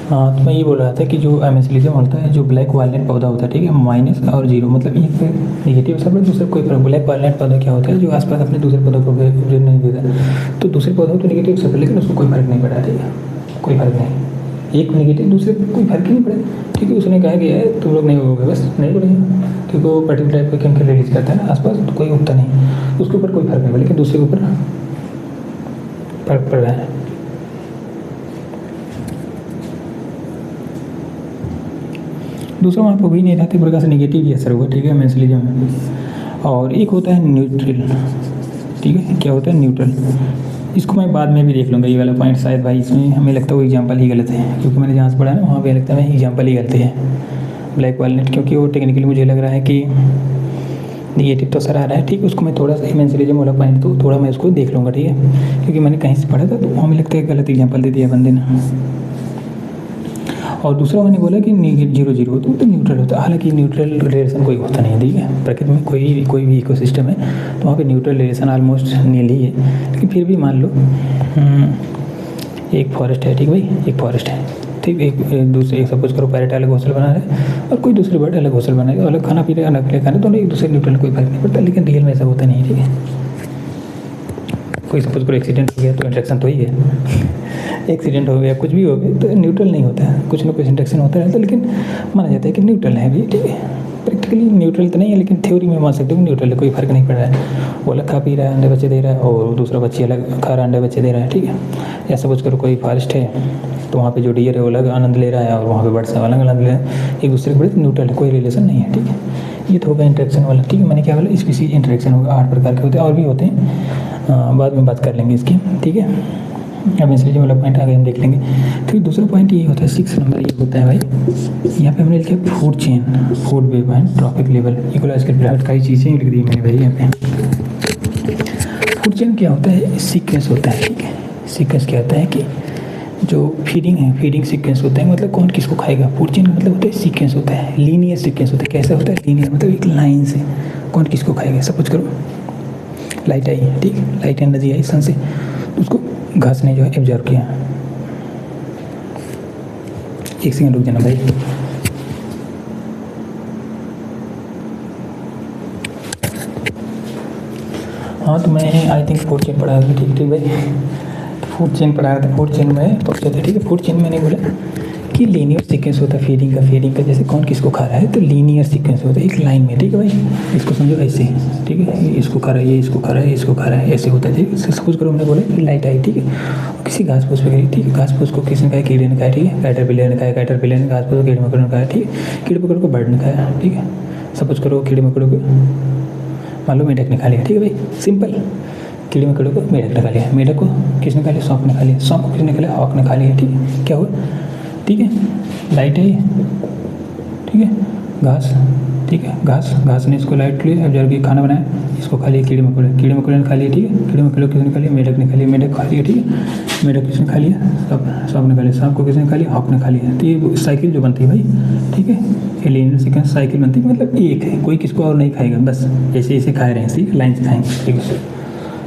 हाँ, तो मैं ये बोल रहा था कि जो कमेंसलिज्म होता है, जो ब्लैक वॉलनट पौधा होता है, ठीक है, माइनस और जीरो, मतलब एक पे निगेटिव असर पर दूसरे कोई प्रॉब्लम। ब्लैक वॉलनट पौधा क्या होता है, जो आसपास अपने दूसरे पौधों को उगने नहीं देता, तो दूसरे पौधों को निगेटिव असर पर, लेकिन उसको कोई फर्क नहीं पड़ा, ठीक है, कोई फर्क नहीं। एक निगेटिव दूसरे पर कोई फर्क ही नहीं पड़ा, ठीक है। उसने कहा गया है तुम लोग नहीं उगोगे, बस नहीं उगेंगे, क्योंकि वो पर्टिकुलर टाइप का केमिकल रिलीज करता है ना आसपास, तो कोई उगता नहीं, उसके ऊपर कोई फर्क नहीं पड़ा, लेकिन दूसरे के ऊपर फर्क पड़ रहा है। दूसरा वहाँ पर भी नहीं रहते, प्रकार से निगेटिव ही असर होगा, ठीक है, कमेंसलिज्म में। और एक होता है न्यूट्रल, ठीक है। क्या होता है न्यूट्रल, इसको मैं बाद में भी देख लूँगा। ये वाला पॉइंट शायद भाई इसमें हमें लगता है वो एग्जाम्पल ही गलत है, क्योंकि मैंने जहाँ से पढ़ा है ना वहाँ पे लगता है एग्जाम्पल ही गलत है ब्लैक वॉलनट, क्योंकि वो टेक्निकली मुझे लग रहा है कि निगेटिव तो असर आ रहा है, ठीक है। उसको मैं थोड़ा सा कमेंसलिज्म वाला पॉइंट तो थोड़ा मैं उसको देख लूँगा, ठीक है, क्योंकि मैंने कहीं से पढ़ा था तो हमें लगता है गलत एग्जाम्पल दे दिया बंदे ने। और दूसरा मैंने बोला कि जीरो जीरो होता है तो न्यूट्रल होता है, हालांकि न्यूट्रल रिलेशन कोई होता नहीं है, ठीक है। प्रकृति में कोई भी इकोसिस्टम है तो वहाँ पे न्यूट्रल रिलेशन ऑलमोस्ट नील ही है, लेकिन फिर भी मान लो एक फॉरेस्ट है, ठीक भाई, एक फॉरेस्ट है, ठीक। एक दूसरे, एक सपोज करो पैरेट अलग घोंसला बना रहे हैं और कोई दूसरी बर्ड अलग घोंसला बनाएगा, अलग खाना पी रहे हैं, अलग खाना, तो एक दूसरे न्यूट्रल कोई फर्क नहीं पड़ता, लेकिन रियल में ऐसा होता नहीं है, ठीक है। कोई सपोज करो एक्सीडेंट हो गया तो इंट्रैक्शन तो ही है, एक्सीडेंट हो गया कुछ भी हो गया तो न्यूट्रल नहीं होता है, कुछ ना कुछ इंट्रैक्शन होता रहता है, लेकिन माना जाता है कि न्यूट्रल है भी, ठीक है। प्रैक्टिकली न्यूट्रल तो नहीं है, लेकिन थ्योरी में मान सकते हो न्यूट्रल है, कोई फर्क नहीं पड़ रहा है। वो अलग खा पी रहा है, अंडे बच्चे दे रहा है, और दूसरा बच्चे अलग खा रहा है, अंडे बच्चे दे रहा है, ठीक है। या सपोज करो कोई फॉरेस्ट है तो वहाँ पे जो डियर है वो अलग आनंद ले रहा है और वहाँ पे बर्ड्स अलग आनंद ले रहा है, एक दूसरे के बड़े न्यूट्रल है, कोई रिलेशन नहीं है, ठीक है। ये तो होगा इंटरेक्शन वाला, ठीक है। मैंने क्या बोला, स्पीसीज इंटरेक्शन होगा, 8 प्रकार के होते हैं, और भी होते हैं, बाद में बात कर लेंगे इसकी, ठीक है। अब इसलिए वाला पॉइंट आगे हम देख लेंगे। फिर दूसरा पॉइंट ये होता है 6 नंबर, ये होता है भाई, यहाँ पे हमने लिखा food chain, food web and trophic level, ecological pyramid, कई चीज़ें लिख दी मैंने भाई यहाँ पे। फूड चेन क्या होता है, सीक्वेंस होता है, ठीक है। सीक्वेंस क्या होता है कि जो फीडिंग है, फीडिंग सीक्वेंस होता है, मतलब कौन किसको खाएगा। फूड चेन मतलब होता है सीक्वेंस होता है, लीनियर सीक्वेंस होता है। कैसा होता है, लीनियर, मतलब एक लाइन से कौन किसको खाएगा। सपोज करो लाइट आई, ठीक, लाइट एनर्जी आई सन से, उसको घास ने जो है एब्जॉर्ब किया। एक सेकंड रुक जाना भाई। हाँ, तो मैं आई थिंक फूड चेन पढ़ा था, ठीक भाई, फूड चेन पढ़ा रहा था, फूड चेन में पहुँचा था, ठीक है। फूड चेन मैंने बोला कि लीनियर सीक्वेंस होता है फीडिंग का, जैसे कौन किसको खा रहा है तो लीनियर सीक्वेंस होता है एक लाइन में, ठीक है भाई। इसको समझो ऐसे, ठीक है, इसको खा रहा है, ये इसको खा रहा है, इसको खा रहा है, ऐसे होता है, ठीक है। सपोज करो हमने बोला कि लाइट आई, ठीक है, किसी घास फूस पे गई, ठीक है, घास फूस को किसने खाया, कीड़े ने खाया, ठीक है, कैटरपिलर ने खाया, कैटरपिलर ने घास फूस को कीड़े मकोड़ों ने खाया, ठीक है, कीड़े मकोड़ों को बर्ड ने खाया, ठीक है। सपोज करो कीड़े मकोड़ों को मान लो मेढक ने खा लिया, ठीक है भाई, सिंपल। कीड़े मकोड़ों को मेढक ने खा लिया, मेढक को किसने खा लिया, सांप ने खा लिया, सांप को किसने खा लिया, हॉक ने खा लिया, ठीक है। क्या हुआ, ठीक है, लाइट है, ठीक है, घास, ठीक है, घास ने इसको लाइट लिया, एब्जॉर्ब किया, खाना बनाया, इसको खा लिया कीड़े मकोड़े ने खा लिया, ठीक है। कीड़े मकोड़े किसने खा लिया, मेढक ने खा लिया, मेढक खा लिया, ठीक है। मेढक किसने खा लिया, सांप ने खा लिया, सांप को किसने खा लिया, हॉक ने खा लिया। तो ये साइकिल जो बनती है भाई, ठीक है, ये लीनियर सीक्वेंस साइकिल बनती है, मतलब एक है, कोई किसको और नहीं खाएगा, बस ऐसे ऐसे खा रहे हैं, ठीक, लाइन से खाएंगे, ठीक है।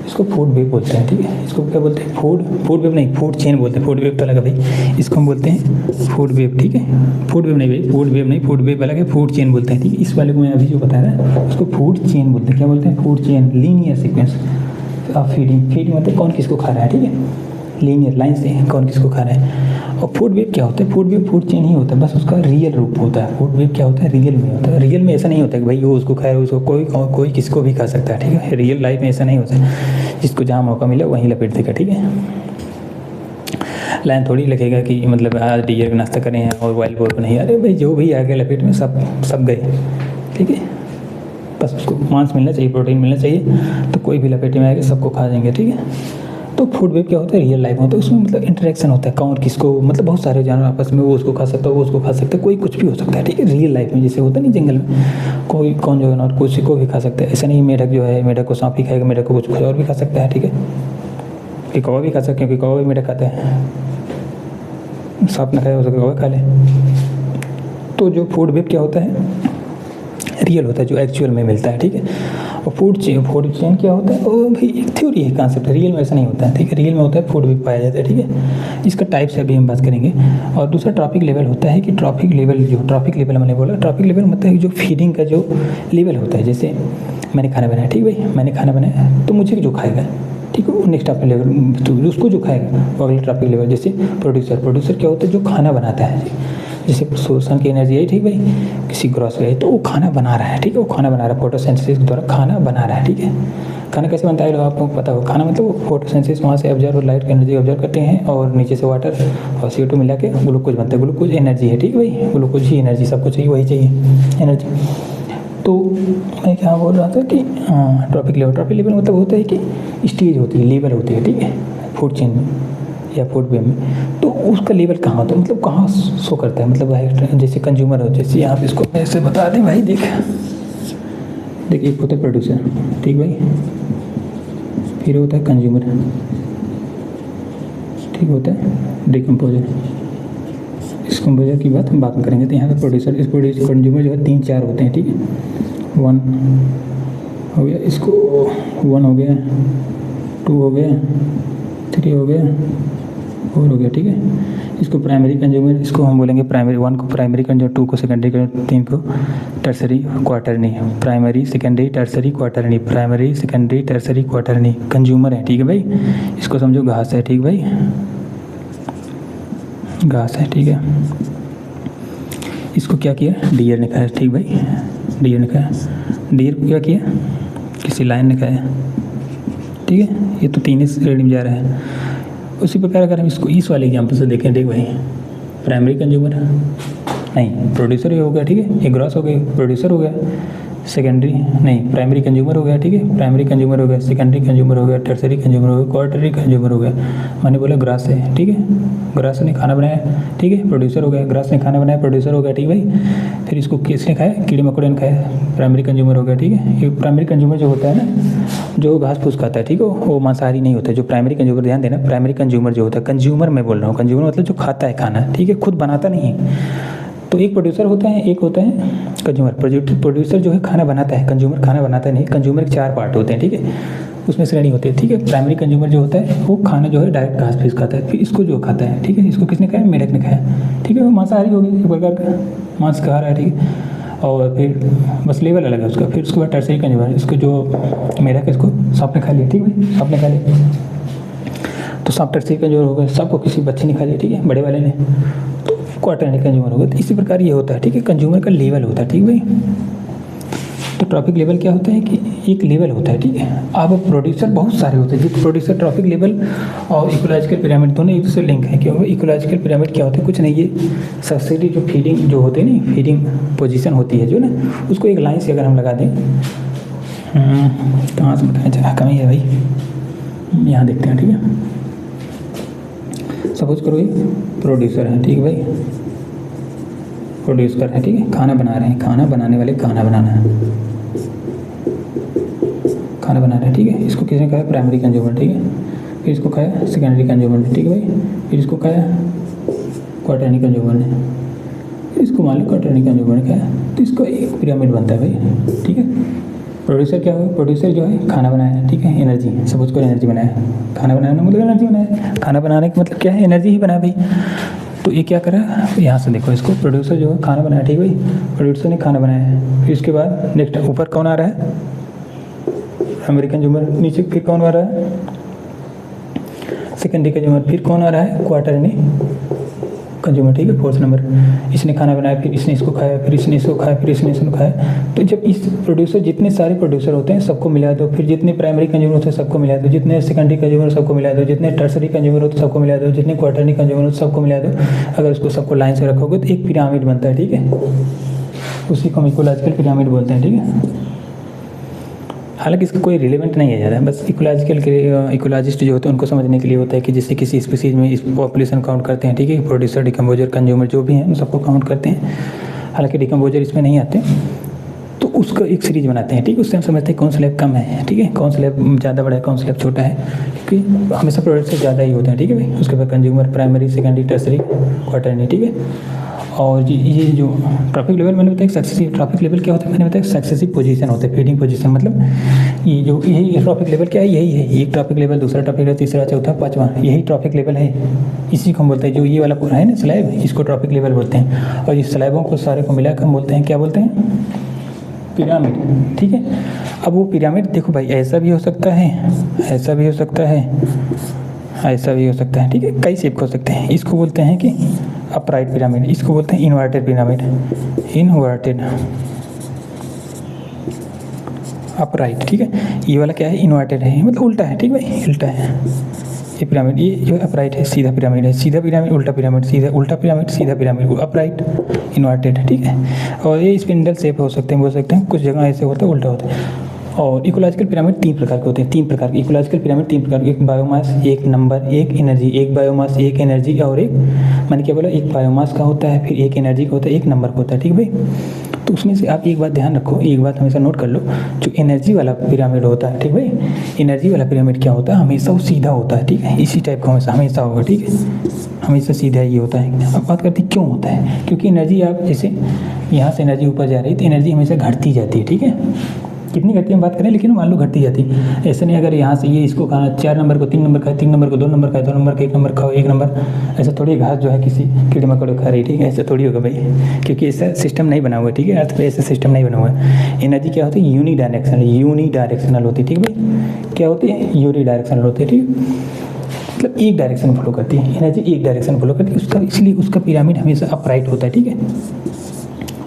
इसको फूड वेब बोलते हैं, ठीक है। इसको क्या बोलते हैं, फूड वेब नहीं, फूड चेन बोलते हैं। फूड वेब तो अलग है भाई, इसको हम बोलते हैं फूड वेब, ठीक है। फूड वेब नहीं भाई, फूड वेब नहीं, फूड वेब अलग है, फूड चेन बोलते हैं, ठीक है। इस वाले को मैं अभी जो बता रहा है उसको फूड चेन बोलते हैं। क्या बोलते हैं, food chain, linear sequence, feeding मतलब कौन किसको खा रहा है, ठीक है, लीनियर लाइन से कौन किसको खा रहा है। और फूड वेब क्या होता है, फूड वेब फूड चेन ही होता है, बस उसका रियल रूप होता है। फूड वेब क्या होता है, रियल में होता है। रियल में ऐसा नहीं होता है कि भाई वो उसको खाए, उसको कोई किसको भी खा सकता है, ठीक है। रियल लाइफ में ऐसा नहीं होता है, जिसको जहाँ मौका मिला वहीं लपेट देगा, ठीक है। लाइन थोड़ी लगेगा कि मतलब आज डियर का नाश्ता करें हैं और वाइल्ड बोर को नहीं, अरे भाई जो भी आ गया लपेट में सब गए, ठीक है। बस उसको मांस मिलना चाहिए, प्रोटीन मिलना चाहिए, तो कोई भी लपेटे में आएगा सबको खा जाएंगे, ठीक है। तो फूड वेब क्या होता है, रियल लाइफ में होता है, उसमें मतलब इंटरेक्शन होता है, कौन किसको, मतलब बहुत सारे जानवर आपस में, वो उसको खा सकता है, वो उसको खा सकता है, कोई कुछ भी हो सकता है, ठीक है। रियल लाइफ में जैसे होता नहीं जंगल में कोई कौन जो है ना किसी को भी खा सकता है, ऐसा नहीं मेढक जो है मेढक को सांप ही खाएगा, मेढक को कुछ और भी खा सकता है, ठीक है। कि कौवा भी खा सकते हैं, क्योंकि कौवा भी मेढक खाता है, सांप ना खाए हो सके कौवा खा ले। तो जो फूड वेब क्या होता है, रियल होता है, जो एक्चुअल में मिलता है, ठीक है। और फूड चेन क्या होता है, वो भी एक थ्योरी है, कॉन्सेप्ट है, रियल में ऐसा नहीं होता है, ठीक है। रियल में होता है फूड वेब पाया जाता है, ठीक है। इसका टाइप से अभी हम बात करेंगे। और दूसरा ट्रॉपिक लेवल होता है कि ट्रॉपिक लेवल मैंने बोला, ट्रॉपिक लेवल मतलब जो फीडिंग का जो लेवल होता है, जैसे मैंने खाना बनाया, ठीक भाई, मैंने खाना बनाया तो मुझे जो खाएगा, ठीक है, वो नेक्स्ट ट्रॉपिक लेवल, तो उसको जो खाएगा वो अगले ट्रॉपिक लेवल। जैसे प्रोड्यूसर क्या होता है, जो खाना बनाता है, जैसे शोषण की एनर्जी है, ठीक भाई, किसी ग्रोसरी है तो वो खाना बना रहा है, ठीक है, वो खाना बना रहा है, फोटोसिंथेसिस के द्वारा खाना बना रहा है, ठीक है। खाना कैसे बनता है आपको पता हो, खाना मतलब वो फोटोसिंथेसिस, वहाँ से ऑब्जर्व लाइट की एनर्जी ऑब्जर्व करते हैं और नीचे से वाटर और CO2 मिला के ग्लूकोज बनता है। ग्लूकोज एनर्जी है, ठीक है भाई, ग्लूकोज ही एनर्जी, सबको चाहिए वही चाहिए एनर्जी। तो मैं क्या बोल रहा था कि ट्रॉपिक लेवल मतलब होता है कि स्टेज होती है, लेवल होती है, ठीक है, फूड चेन में या फूड वेब में। तो उसका लेवल कहाँ होता है, मतलब कहाँ शो करता है, मतलब भाई जैसे कंज्यूमर हो, जैसे आप इसको ऐसे बता दें भाई, देखिए एक होता है प्रोड्यूसर, ठीक भाई, फिर होता है कंज्यूमर, ठीक होता है डिकम्पोजर। इस कंपोजर की बात हम बाद में करेंगे। तो यहाँ पे प्रोड्यूसर कंज्यूमर जो है 3-4 होते हैं, ठीक है। 1 हो गया, इसको 1 हो गया, 2 हो गया, 3 हो गया, 4 हो गया, ठीक है। इसको प्राइमरी कंज्यूमर, इसको हम बोलेंगे प्राइमरी 1 को प्राइमरी कंज्यूमर, 2 को सेकेंडरी कंज्यूमर, 3 को tertiary quaternary, primary secondary tertiary quaternary, primary secondary tertiary quaternary consumer है, ठीक है भाई। इसको समझो घास है, ठीक भाई, घास है, ठीक है। इसको क्या किया, डियर ने खाया, ठीक भाई, डियर ने खाया। डियर को क्या किया, किसी लायन ने खाया, ठीक है। ये तो 3 ही श्रेणी में जा रहा है। उसी प्रकार अगर हम इसको इस वाले एग्जाम्पल से देखें, देख भाई, प्राइमरी कंज्यूमर नहीं, प्रोड्यूसर ही हो गया, ठीक है, ये ग्रॉस हो गया, प्रोड्यूसर हो गया, सेकेंडरी नहीं, प्राइमरी कंज्यूमर हो गया, ठीक है, प्राइमरी कंज्यूमर हो गया, सेकेंडरी कंज्यूमर हो गया, टर्सरी कंज्यूमर हो गया, क्वार्टरी कंज्यूमर हो गया। मैंने बोला ग्रास है, ठीक है, ग्रास ने खाना बनाया, ठीक है, प्रोड्यूसर हो गया, ग्रास ने खाना बनाया, प्रोड्यूसर हो गया, ठीक भाई। फिर इसको किसने खाया, कीड़े मकोड़े ने खाया, प्राइमरी कंज्यूमर हो गया, ठीक है। ये प्राइमरी कंज्यूमर जो होता है ना, जो घास फूस खाता है, ठीक है, वो मांसाहारी नहीं होता है। जो प्राइमरी कंज्यूमर, ध्यान देना, प्राइमरी कंज्यूमर जो होता है, कंज्यूमर मैं बोल रहा हूँ, कंज्यूमर मतलब जो खाता है खाना, ठीक है, खुद बनाता नहीं है। तो एक प्रोड्यूसर होता है, एक होता है कंज्यूमर। प्रोड्यूसर जो है खाना बनाता है, कंज्यूमर खाना बनाता नहीं। कंज्यूमर के 4 पार्ट होते हैं, ठीक है, उसमें श्रेणी होती है, ठीक है। प्राइमरी कंज्यूमर जो होता है वो खाना जो है डायरेक्ट घास फूस खाता है। फिर इसको जो खाता है, ठीक है, इसको किसने खाया, मेढक ने खाया, ठीक है, वो मांसाहारी हो गया, एक प्रकार का मांस खा रहा है, ठीक है। और फिर बस लेवल अलग है उसका। फिर उसके बाद टर्सरी कंज्यूमर, इसको जो मेढक है इसको सांप ने खा लिया, ठीक है, सांप ने खा लिया, तो सांप टर्सरी कंज्यूमर हो गया, सबको किसी बच्चे ने खा लिया, ठीक है, बड़े वाले ने, तो क्वार्टरली कंज्यूमर होगा। तो इसी प्रकार ये होता है, ठीक है, कंज्यूमर का लेवल होता है, ठीक भाई। तो ट्रॉपिक लेवल क्या होता है कि एक लेवल होता है, ठीक है। अब प्रोड्यूसर बहुत सारे होते हैं, जो प्रोड्यूसर ट्रॉपिक लेवल और इकोलॉजिकल पिरामिड दोनों एक दूसरे लिंक है। क्योंकि इकोलॉजिकल पिरामिड क्या होता है, कुछ नहीं, ये सबसिडी जो फीडिंग जो होते हैं ना, फीडिंग पोजीशन होती है जो ना, उसको एक लाइन से अगर हम लगा दें, कहाँ से बताएं, जगह कमी है भाई, यहाँ देखते हैं, ठीक है। सपोज करो ये प्रोड्यूसर है, ठीक है भाई, प्रोड्यूसर है, ठीक है, खाना बना रहे हैं, खाना बनाने वाले खाना बनाना है, खाना बना रहे हैं, ठीक है। इसको किसने खाया, प्राइमरी कंज्यूमर, ठीक है। फिर इसको खाया सेकेंडरी कंज्यूमर, ठीक है भाई। फिर इसको खाया क्वार्टरनी कंज्यूमर ने, फिर इसको मान लो क्वार्टरनी कंज्यूमर ने खाया। तो इसको एक पिरामिड बनता है भाई, ठीक है। प्रोड्यूसर क्या हुआ, प्रोड्यूसर जो है खाना बनाया, ठीक है, एनर्जी, सपोज करो एनर्जी बनाया, खाना बनाना मतलब एनर्जी बनाया, खाना बनाने का मतलब क्या है, एनर्जी ही बनाया भाई। तो ये क्या करा, यहाँ से देखो इसको, प्रोड्यूसर जो है खाना बनाया, ठीक भाई, प्रोड्यूसर ने खाना बनाया है। फिर उसके बाद नेक्स्ट ऊपर कौन आ रहा है, प्राइमरी कंज्यूमर, नीचे फिर कौन आ रहा है, सेकेंडरी कंज्यूमर, फिर कौन आ रहा है, क्वार्टरली कंज्यूमर, ठीक है, फोर्थ नंबर। इसने खाना बनाया, फिर इसने इसको खाया, फिर इसने इसको खाया, फिर इसने इसको खाया। तो जब इस प्रोड्यूसर, जितने सारे प्रोड्यूसर होते हैं सबको मिला दो, फिर जितने प्राइमरी कंज्यूमर होते हैं सबको मिला दो, जितने सेकेंडरी कंज्यूमर सबको मिला दो, जितने टर्सरी कंज्यूमर होते हैं सबको मिला दो, जितने क्वार्टरली कंज्यूमर होते हैं सबको मिला दो। अगर उसको सबको लाइन से रखोगे तो एक पिरामिड बनता है, ठीक है, उसी को हम इकोलॉजिकल पिरामिड बोलते हैं, ठीक है। हालांकि इसका कोई रिलेवेंट नहीं है ज़्यादा, बस इकोलॉजिकल के इकोलॉजिस्ट जो होते हैं उनको समझने के लिए होता है कि जैसे किसी स्पीसीज में इस पॉपुलेशन काउंट करते हैं, ठीक है, प्रोड्यूसर, डिकम्पोजर, कंज्यूमर जो भी हैं उन सबको काउंट करते हैं। हालांकि डिकम्पोजर इसमें नहीं आते, तो उसको एक सीरीज बनाते हैं, ठीक है। उससे हम समझते हैं कौन स्लैब कम है, ठीक है, कौन स्लैब ज़्यादा बड़ा है, कौन स्लैब छोटा है, क्योंकि हमेशा प्रोडक्ट से ज़्यादा ही होते हैं, ठीक है भाई। उसके बाद consumer, primary, secondary, tertiary, quarterly, ठीक है। और ये जो ट्रॉपिक लेवल मैंने बताया, सक्सेसिव ट्रॉपिक लेवल क्या होता है, मैंने बताया सक्सेसिव पोजीशन होते हैं, फीडिंग पोजीशन, मतलब ये जो यही ट्रॉपिक लेवल क्या है, यही है, एक ट्रॉपिक लेवल, दूसरा ट्रॉपिक लेवल, तीसरा, चौथा, पांचवा, यही ट्रॉपिक लेवल है। इसी को हम बोलते हैं, जो ये वाला पूरा है ना स्लैब, इसको ट्रॉपिक लेवल बोलते हैं। और इस स्लैबों को सारे को मिलाकर हम बोलते हैं, क्या बोलते हैं, पिरामिड, ठीक है। अब वो पिरामिड देखो भाई, ऐसा भी हो सकता है, ऐसा भी हो सकता है, ऐसा भी हो सकता है, ठीक है, कई शेप हो सकते हैं। इसको बोलते हैं कि अपराइट पिरामिड, इसको बोलते हैं इन्वर्टेड पिरामिड, इन्वर्टेड अपराइट, ठीक है। ये वाला क्या है, इन्वर्टेड है, मतलब उल्टा है, ठीक है, उल्टा है ये पिरामिड। ये जो अपराइट है, सीधा पिरामिड है, सीधा पिरामिड, उल्टा पिरामिड, सीधा उल्टा पिरामिड, सीधा पिरामिड, अपराइट, इन्वर्टेड, ठीक है। और ये स्पिंडल शेप हो सकते हैं, बोल सकते हैं, कुछ जगह ऐसे होता है, उल्टा होता है। और इकोलॉजिकल पिरामिड 3 प्रकार के होते हैं, 3 प्रकार के इकोलॉजिकल पिरामिड, 3 प्रकार के, एक बायोमास, एक नंबर, एक एनर्जी। एक बायोमास, एक एनर्जी, और एक, मैंने क्या बोला, एक बायोमास का होता है, फिर एक एनर्जी का होता है, एक नंबर का होता है, ठीक भाई। तो उसमें से आप एक बात ध्यान रखो, एक बात हमेशा नोट कर लो, जो एनर्जी वाला पिरामिड होता है, ठीक भाई, एनर्जी वाला पिरामिड क्या होता है, हमेशा वो सीधा होता है, ठीक है, इसी टाइप का हमेशा होगा, ठीक है, हमेशा सीधा ही होता है। अब बात करते हैं क्यों होता है, क्योंकि एनर्जी, आप जैसे यहाँ से एनर्जी ऊपर जा रही है तो एनर्जी हमेशा घटती जाती है, ठीक है, कितनी घटती है हम बात करें, लेकिन मान लो घटती जाती है। ऐसे नहीं अगर यहाँ से ये इसको खाना, 4 नंबर को 3 नंबर खाए, 3 नंबर को 2 नंबर खाए, 2 नंबर का 1 नंबर खाओ, 1 नंबर, ऐसा थोड़ी घास जो है किसी कीड़े मकोड़े खा रही, ठीक है, ऐसा थोड़ी होगा भाई, क्योंकि ऐसा सिस्टम नहीं बना हुआ है, ठीक है, अर्थ पे ऐसा सिस्टम नहीं बना हुआ है। एनर्जी क्या होती है, यूनिडायरेक्शनल होती है, ठीक है भाई, क्या होती है, यूनिडायरेक्शनल होती है, ठीक मतलब एक डायरेक्शन फॉलो करती है, एनर्जी एक डायरेक्शन फॉलो करती है, उसका इसलिए उसका पिरामिड हमेशा अपराइट होता है, ठीक है,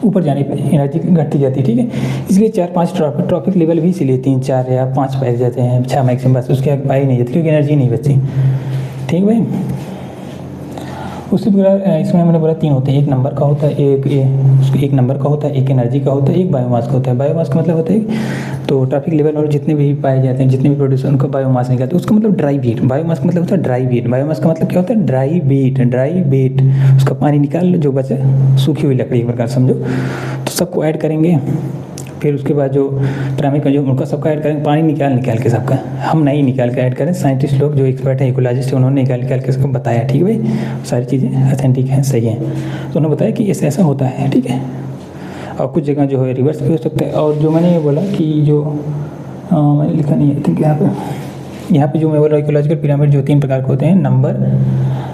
ऊपर जाने पे एनर्जी घटती जाती है, ठीक है। इसलिए 4-5 ट्रॉपिक लेवल भी इसीलिए 3, 4 या 5 पाए जाते हैं, 6 मैक्सिमम, बस उसके आगे पाई नहीं जाती, क्योंकि एनर्जी नहीं बचती, ठीक भाई। उसी प्रकार इसमें मैंने बोला 3 होते हैं, एक नंबर का होता है, एक नंबर का होता है, एक एनर्जी का होता है, एक बायोमास का होता है। बायोमास का मतलब होता है, तो ट्रॉपिक लेवल और जितने भी पाए जाते हैं, जितने भी प्रोड्यूसर, उनको बायोमास निकलते हैं, उसका मतलब ड्राई वेट। बायोमास का मतलब होता है ड्राई वेट, बायोमास का मतलब क्या होता है, ड्राई वेट, उसका पानी निकाल लो, जो बचे सूखी हुई लकड़ी एक प्रकार समझो, तो सबको ऐड करेंगे, फिर उसके बाद जो प्राइमरी कंज्यूमर उनका सबका ऐड करेंगे, पानी निकाल के सबका, हम नहीं निकाल के ऐड करें, साइंटिस्ट लोग जो एक्सपर्ट हैं, इकोलॉजिस्ट है, उन्होंने निकाल के सबको बताया, ठीक है भाई, सारी चीज़ें ऑथेंटिक हैं, सही हैं, तो उन्होंने बताया कि ऐसा ऐसा होता है, ठीक है। और कुछ जगह जो है रिवर्स भी हो सकता है। और जो मैंने ये बोला कि जो मैंने लिखा नहीं है, ठीक है, यहाँ पे जो मैं बोल रहा हूँ इकोलॉजिकल पिरामिड जो 3 प्रकार के होते हैं,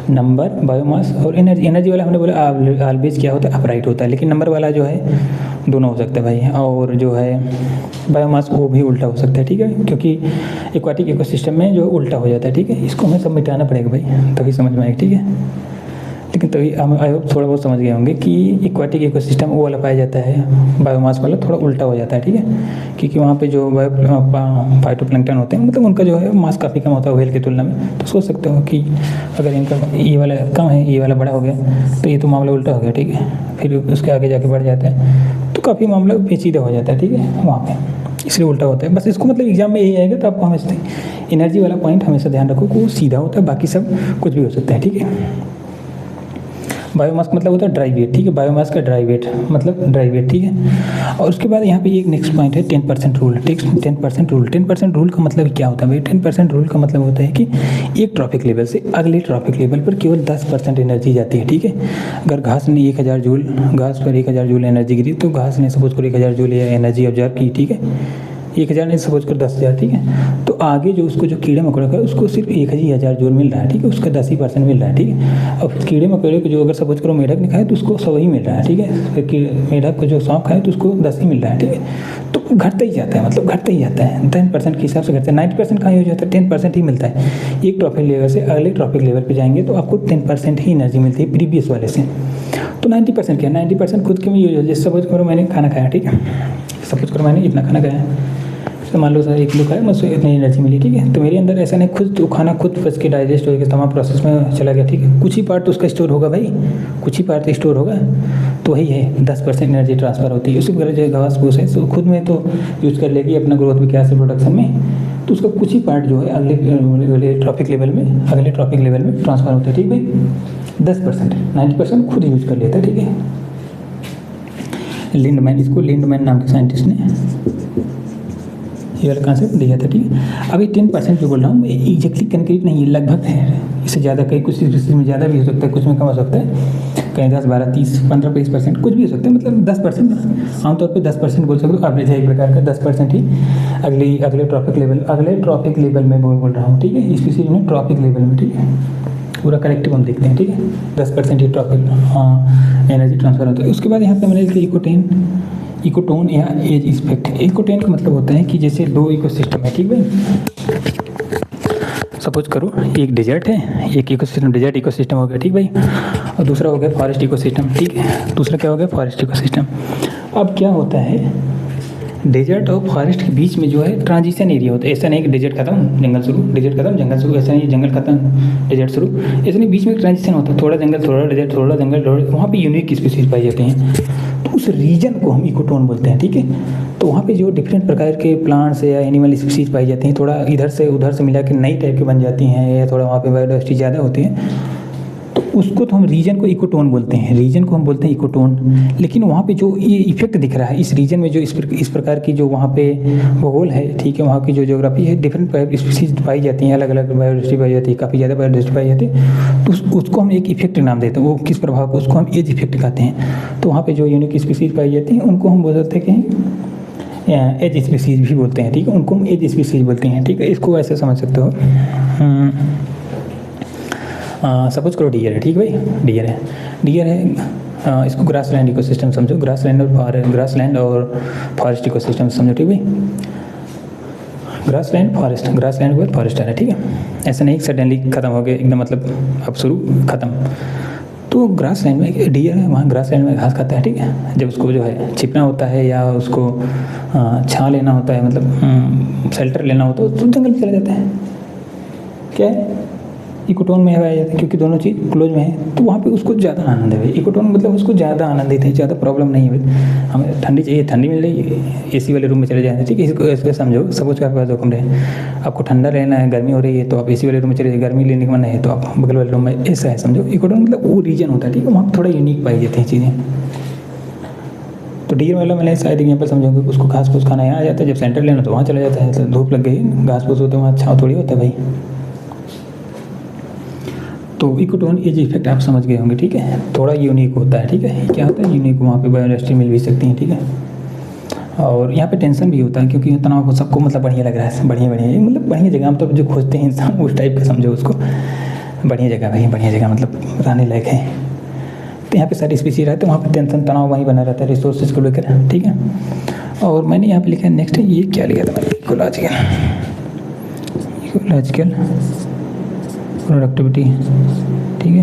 नंबर, बायोमास और एनर्जी। एनर्जी वाला हमने बोला ऑलवेज क्या होता है, अपराइट होता है, लेकिन नंबर वाला जो है दोनों हो सकता है भाई, और जो है बायोमास वो भी उल्टा हो सकता है, ठीक है, क्योंकि एक्वाटिक इकोसिस्टम में जो उल्टा हो जाता है, ठीक है, इसको हमें सब मिटाना पड़ेगा भाई, तभी समझ में आएगा, ठीक है। लेकिन तभी आई होप थोड़ा बहुत समझ गए होंगे कि एक्वाटिक इकोसिस्टम वो वाला पाया जाता है, बायोमास वाला थोड़ा उल्टा हो जाता है, ठीक है, क्योंकि वहाँ पे जो फाइटोप्लैंक्टन होते हैं, मतलब उनका जो है मास काफ़ी कम होता है व्हेल की तुलना में। तो सोच सकते हो कि अगर इनका ये वाला कम है, ये वाला बड़ा हो गया, तो ये तो मामला उल्टा हो गया, ठीक है, फिर उसके आगे जाके बढ़ जाता है, तो काफ़ी मामला पेचीदा हो जाता है, ठीक है, वहाँ पर इसलिए उल्टा होता है। बस इसको मतलब एग्जाम में यही आएगा, तो आपको हमेशा एनर्जी वाला पॉइंट हमेशा ध्यान रखो कि वो सीधा होता है, बाकी सब कुछ भी हो सकता है, ठीक है। बायोमास का मतलब होता है ड्राई वेट, ठीक है, बायोमास का ड्राई वेट मतलब ड्राई वेट, ठीक है। और उसके बाद यहाँ पे एक नेक्स्ट पॉइंट है 10% रूल। 10% रूल का मतलब क्या होता है भाई, 10% रूल का मतलब होता है कि एक ट्रॉपिक लेवल से अगले ट्रॉपिक लेवल पर केवल 10% एनर्जी जाती है, ठीक है। अगर घास ने 1000 जूल, घास पर 1000 जूल एनर्जी गिरी, तो घास ने सपोज करो 1000 जूल एनर्जी ऑब्जर्व की, ठीक है, 1000 नहीं, सपोज कर 10,000, ठीक है। तो आगे जो उसको जो कीड़े मकोड़े का उसको सिर्फ 1,000 जो मिल रहा है, ठीक है, उसका 10% मिल रहा है, ठीक है। और फिर कीड़े मकोड़े को जो अगर सपोज करो मेढक ने खाया तो उसको 100 ही मिल रहा है, ठीक है। फिर मेढक को जो सांप खाए तो उसको 10 ही मिल रहा है, ठीक है। तो घटता ही जाता है, मतलब घटता ही जाता है, 10% के हिसाब से घटता है। 90% कहाँ हो जाता है, 10% ही मिलता है। एक ट्रॉफिक लेवल से अगले ट्रॉफिक लेवल पे जाएंगे तो आपको 10% ही एनर्जी मिलती है प्रीवियस वाले से। तो 90% क्या है, 90% खुद के में यूज हो। जैसे सपोज करो मैंने खाना खाया, ठीक है, सपोज करो मैंने इतना खाना खाया, तो मान लो सर 1 किलो खाया, मुझसे इतनी एनर्जी मिली, ठीक है। तो मेरे अंदर ऐसा नहीं खुद तो खाना खुद फंस के डाइजेस्ट हो गया, तमाम प्रोसेस में चला गया, ठीक है। कुछ ही पार्ट तो उसका स्टोर होगा भाई, कुछ ही पार्ट तो स्टोर होगा। तो वही है 10% एनर्जी ट्रांसफ़र होती है। उसी वगैरह जो घास फूस है तो खुद में तो यूज़ कर लेगी अपना ग्रोथ विकास प्रोडक्शन में। तो उसका कुछ ही पार्ट जो है अगले ट्रॉफिक लेवल में ट्रांसफ़र होता है, ठीक भाई। 10%, 90% खुद यूज कर लेता है, ठीक है। लिंडमैन, इसको लिंडमैन नाम के साइंटिस्ट ने ये वाला कॉन्सेप्ट दिया था, ठीक है। अभी 10% जो बोल रहा हूँ एग्जैक्टली कंक्रीट नहीं है, लगभग है। इससे ज़्यादा कहीं कुछ स्पीशीज में ज़्यादा भी हो सकता है, कुछ में कम हो सकता है, कहीं 10, 12, 30, 15, 20% कुछ भी हो सकता है। मतलब 10%, आमतौर पे 10% बोल सकते हो, एवरेज है एक प्रकार का। 10% ही अगले ट्रॉफिक लेवल में बोल रहा हूँ, ठीक है। स्पीशीज में ट्रॉफिक लेवल में, ठीक है, पूरा कलेक्टिव हम देखते हैं, ठीक है। 10% ही ट्रॉफिक एनर्जी ट्रांसफर होता है। उसके बाद यहाँ पे मैंने लिखा इकोटोन या एज इफेक्ट। इकोटोन का मतलब होता है कि जैसे 2 इकोसिस्टम है, ठीक भाई। सपोज करो एक डेजर्ट है, एक इकोसिस्टम डेजर्ट इकोसिस्टम हो गया, ठीक भाई, और दूसरा हो गया फॉरेस्ट इकोसिस्टम, ठीक है। दूसरा क्या हो गया, फॉरेस्ट इकोसिस्टम। अब क्या होता है, डेजर्ट और फॉरेस्ट के बीच में जो है ट्रांजिशन एरिया होता है। ऐसा नहीं कि डेजर्ट खत्म जंगल शुरू, डेजर्ट खत्म जंगल शुरू, ऐसा नहीं जंगल खत्म डेजर्ट शुरू, ऐसा नहीं। बीच में ट्रांजिशन होता है, थोड़ा जंगल थोड़ा डेजर्ट थोड़ा जंगल थोड़ा, वहाँ पे यूनिक स्पीशीज पाई जाती हैं। तो उस रीजन को हम इकोटोन बोलते हैं, ठीक है। तो वहाँ पे जो डिफरेंट प्रकार के प्लांट्स या एनिमल स्पीशीज पाई जाती हैं, थोड़ा इधर से उधर से मिला के नई टाइप की बन जाती हैं, या थोड़ा वहाँ पे बायोडाइवर्सिटी ज़्यादा होती है, तो उसको तो हम रीजन को इकोटोन बोलते हैं, रीजन को हम बोलते हैं इकोटोन। लेकिन वहाँ पे जो ये इफेक्ट दिख रहा है इस रीजन में, जो इस प्रकार की जो वहाँ पे भूगोल है, ठीक है, वहाँ की जो ज्योग्राफी है, डिफरेंट स्पीशीज पाई जाती हैं, अलग अलग बायोडाइवर्सिटी पाई जाती है, काफ़ी ज़्यादा बायोडाइवर्सिटी पाई जाती है। तो उसको हम एक इफेक्ट नाम देते हैं। वो किस प्रभाव को, उसको हम एज इफेक्ट कहते हैं। तो वहाँ पे जो यूनिक स्पीशीज पाई जाती हैं उनको हम बोलते हैं कि एज स्पीशीज भी बोलते हैं, ठीक है, उनको हम एज स्पीशीज बोलते हैं, ठीक है। इसको ऐसे समझ सकते हो। सपोज करो डियर है, ठीक भाई, डियर है, इसको ग्रासलैंड इकोसिस्टम समझो, ग्रासलैंड और फॉरेस्ट इकोसिस्टम समझो, ठीक भाई। ग्रासलैंड के बाद फॉरेस्ट है, ठीक है। ऐसा नहीं सडनली खत्म हो गया एकदम, मतलब अब शुरू खत्म। तो ग्रासलैंड में एक डियर है, वहाँ ग्रासलैंड में घास खाता है, ठीक है। जब उसको जो है छिपना होता है या उसको छाँ लेना होता है, मतलब शेल्टर लेना होता है, तो जंगल में चला जाता है। क्या है, इकोटोन में है, क्योंकि दोनों चीज़ क्लोज में है, तो वहाँ पे उसको ज़्यादा आनंद है। इकोटोन मतलब उसको ज़्यादा आनंदित है, ज़्यादा प्रॉब्लम नहीं है। हमें ठंडी चाहिए, ठंडी मिल रही है, एसी वाले रूम में चले जाए, ठीक है। इसको ऐसे समझो, सपोज आपके पास 2 कमरे हैं, आपको ठंडा रहना है, गर्मी हो रही है, तो आप एसी वाले रूम में चले जाइए, गर्मी लेने का मन है तो आप बगल वाले रूम में, ऐसा है समझो। इकोटोन मतलब वो रीजन होता है, ठीक है, वहाँ थोड़ा यूनिक पाई जाती हैं चीज़ें। तो डियर वाला मैंने शायद एग्जाम्पल समझोगे, उसको घास फूस खाना यहाँ आ जाता है, जब सेंटर लेना तो वहाँ चला जाता है, धूप लग गई, घास फूस होते वहाँ छाँव थोड़ी होता है भाई। तो इकोटोन एज इफेक्ट आप समझ गए होंगे, ठीक है। थोड़ा यूनिक होता है, ठीक है। क्या होता है यूनिक, वहाँ पे बायोडाइवर्सिटी मिल भी सकती है, ठीक है। और यहाँ पे टेंशन भी होता है, क्योंकि तनाव को सबको मतलब बढ़िया लग रहा है, बढ़िया मतलब बढ़िया जगह, आमतौर पर जो खोजते हैं इंसान उस टाइप का समझो उसको। बढ़िया जगह भाई, बढ़िया जगह मतलब रहने लायक है। तो यहाँ पे सारी स्पीशीज रहते हैं, वहाँ पे टेंशन तनाव वहीं बना रहता है रिसोर्सेज को लेकर, ठीक है। और मैंने यहाँ पे लिखा है नेक्स्ट, ये क्या लिखा था मैंने, इकोलॉजिकल प्रोडक्टिविटी, ठीक है,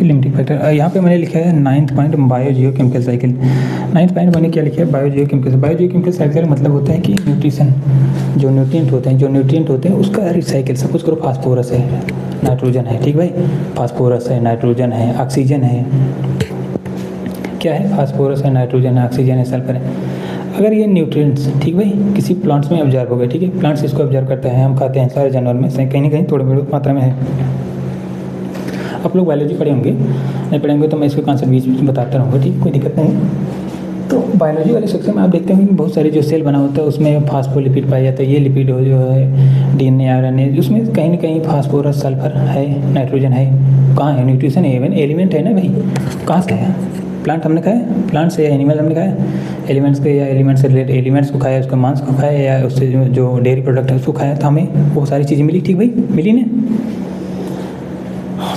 लिमिटिंग फैक्टर। यहाँ पे मैंने लिखा है 9th point biogeochemical cycle. 9th point मैंने क्या लिखा है, बायोजियोकेमिकल साइकिल मतलब होता है कि न्यूट्रिशन, जो न्यूट्रिएंट होते हैं उसका रिसाइकिल। सपोज करो फास्फोरस है, नाइट्रोजन है, ठीक भाई, फास्फोरस है, नाइट्रोजन है, ऑक्सीजन है, क्या है, फास्फोरस है, नाइट्रोजन है, ऑक्सीजन है, सल्फर है। अगर ये न्यूट्रिएंट्स, ठीक भाई, किसी प्लांट्स में ऑब्जर्व हो गए, ठीक है, प्लांट्स इसको ऑब्जर्व करते हैं, हम खाते हैं, सारे जानवर में से कहीं ना कहीं थोड़ी बहुत मात्रा में है। आप लोग बायोलॉजी पढ़े होंगे, नहीं पढ़े होंगे तो मैं इसके कॉन्सेप्ट बीच में बताता रहूँगा, ठीक, कोई दिक्कत नहीं। तो बायोलॉजी वाले सेक्शन में आप देखते होंगे कि बहुत सारे जो सेल बना होता है उसमें फास्फोलिपिड पाया जाता है। ये लिपिड जो है DNA RNA, उसमें कहीं ना कहीं फास्फोरस, सल्फर है, नाइट्रोजन है। कहाँ है, न्यूट्रिशन है, एलिमेंट है ना भाई, कहाँ से है, प्लांट हमने खाया, प्लांट से एनिमल हमने खाया, एलिमेंट्स के या एलिमेंट्स से रिलेटेड एलिमेंट्स को खाया, उसका मांस को खाया, या उससे जो डेयरी प्रोडक्ट है उसको खाया, तो हमें वो सारी चीज़ें मिली। ठीक भाई, मिली ना।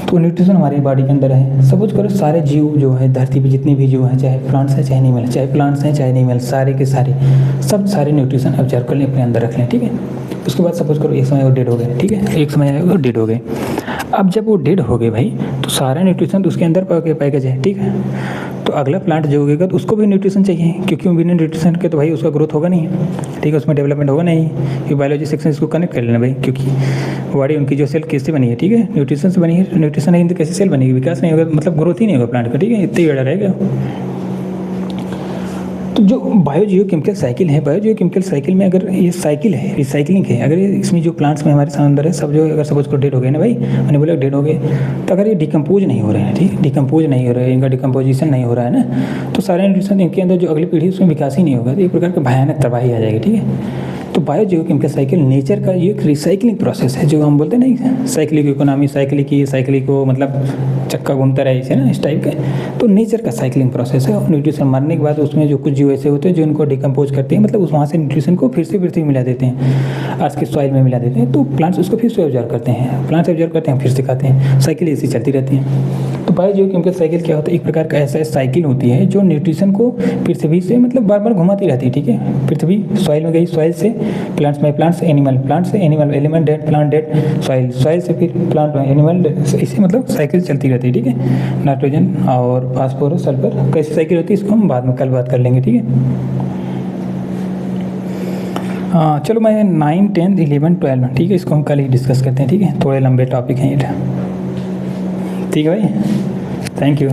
तो न्यूट्रिशन हमारी बॉडी के अंदर है। सपोज करो सारे जीव जो है धरती पे जितने भी जीव हैं, चाहे प्लांट्स हैं चाहे एनिमल, चाहे प्लांट्स हैं चाहे एनिमल, सारे के सारे सब सारे न्यूट्रिशन ऑब्जर्व कर लें, अपने अंदर रख लें। ठीक है। उसके बाद सपोज करो एक समय वो डेड हो गए। ठीक है, एक समय आया वो डेड हो गए। अब जब वो डेड हो गए भाई, तो सारा न्यूट्रिशन तो उसके अंदर पैकेज है। ठीक है। तो अगला प्लांट जो उगेगा तो उसको भी न्यूट्रिशन चाहिए, क्योंकि बिना न्यूट्रिशन के तो भाई उसका ग्रोथ होगा नहीं। ठीक है, उसमें डेवलपमेंट होगा नहीं। ये बायोलॉजी सेक्शन इसको कनेक्ट कर लेना भाई, क्योंकि बॉडी उनकी जो सेल कैसे बनी है, ठीक है, न्यूट्रिशन से बनी है। न्यूट्रिशन नहीं तो कैसे सेल बनेगी, विकास नहीं होगा, मतलब ग्रोथ ही नहीं होगा प्लांट का। ठीक है, इतना ही बड़ा रहेगा। तो जो बायोजियोकेमिकल साइकिल है, बायोजियोकेमिकल साइकिल में अगर ये साइकिल है, रिसाइकलिंग है, अगर इसमें जो प्लांट्स में हमारे अंदर है सब, जो अगर सपोज को डेड हो गए ना भाई, मैंने बोला डेड हो गए, तो अगर ये डिकम्पोज नहीं हो रहे हैं, ठीक, डिकम्पोज नहीं हो रहे हैं, इनका डिकम्पोजिशन नहीं हो रहा है ना, तो सारे न्यूट्रिशन इनके अंदर जो अगली पीढ़ी उसमें विकास ही नहीं होगा, तो एक प्रकार का भयानक तबाही आ जाएगी। ठीक है। तो बायोजियोकेमिकल साइकिल नेचर का ये एक रिसाइकलिंग प्रोसेस है, जो हम बोलते हैं ना साइक्लिक इकोनॉमी, साइक्लिक को मतलब चक्का घूमता रहे इसे ना, इस टाइप का। तो नेचर का साइक्लिंग प्रोसेस है। और न्यूट्रिशन मरने के बाद उसमें जो कुछ जीव ऐसे होते हैं जो उनको डिकम्पोज करते हैं, मतलब उस वहाँ से न्यूट्रिशन को फिर से मिला देते हैं, आज के सॉइल में मिला देते हैं, तो प्लांट्स उसको फिर से ऑब्जर्व करते हैं, प्लांट्स ऑब्जर्व करते हैं, फिर से खाते हैं, साइकिल ऐसी चलती रहती है। तो बायोजियोकेमिकल साइकिल क्या होता है, एक प्रकार का ऐसा साइकिल होती है जो न्यूट्रिशन को पृथ्वी से मतलब बार बार घुमाती रहती है। ठीक है, पृथ्वी सॉइल में गई, सॉइल से प्लांट्स में, प्लांट से एनिमल, प्लांट से animal, element dead, plant dead, soil, soil से फिर प्लांट में एनिमल, इसे मतलब साइकिल चलती रहती है। ठीक है, नाइट्रोजन और फास्फोरस, सल्फर, कैसी साइकिल होती है इसको हम बाद में कल बात कर लेंगे। ठीक है। हाँ चलो, मैं 9, 10, 11, 12, ठीक है, इसको हम कल ही डिस्कस करते हैं। ठीक है, थोड़े लंबे टॉपिक हैं ये। ठीक है भाई, थैंक यू।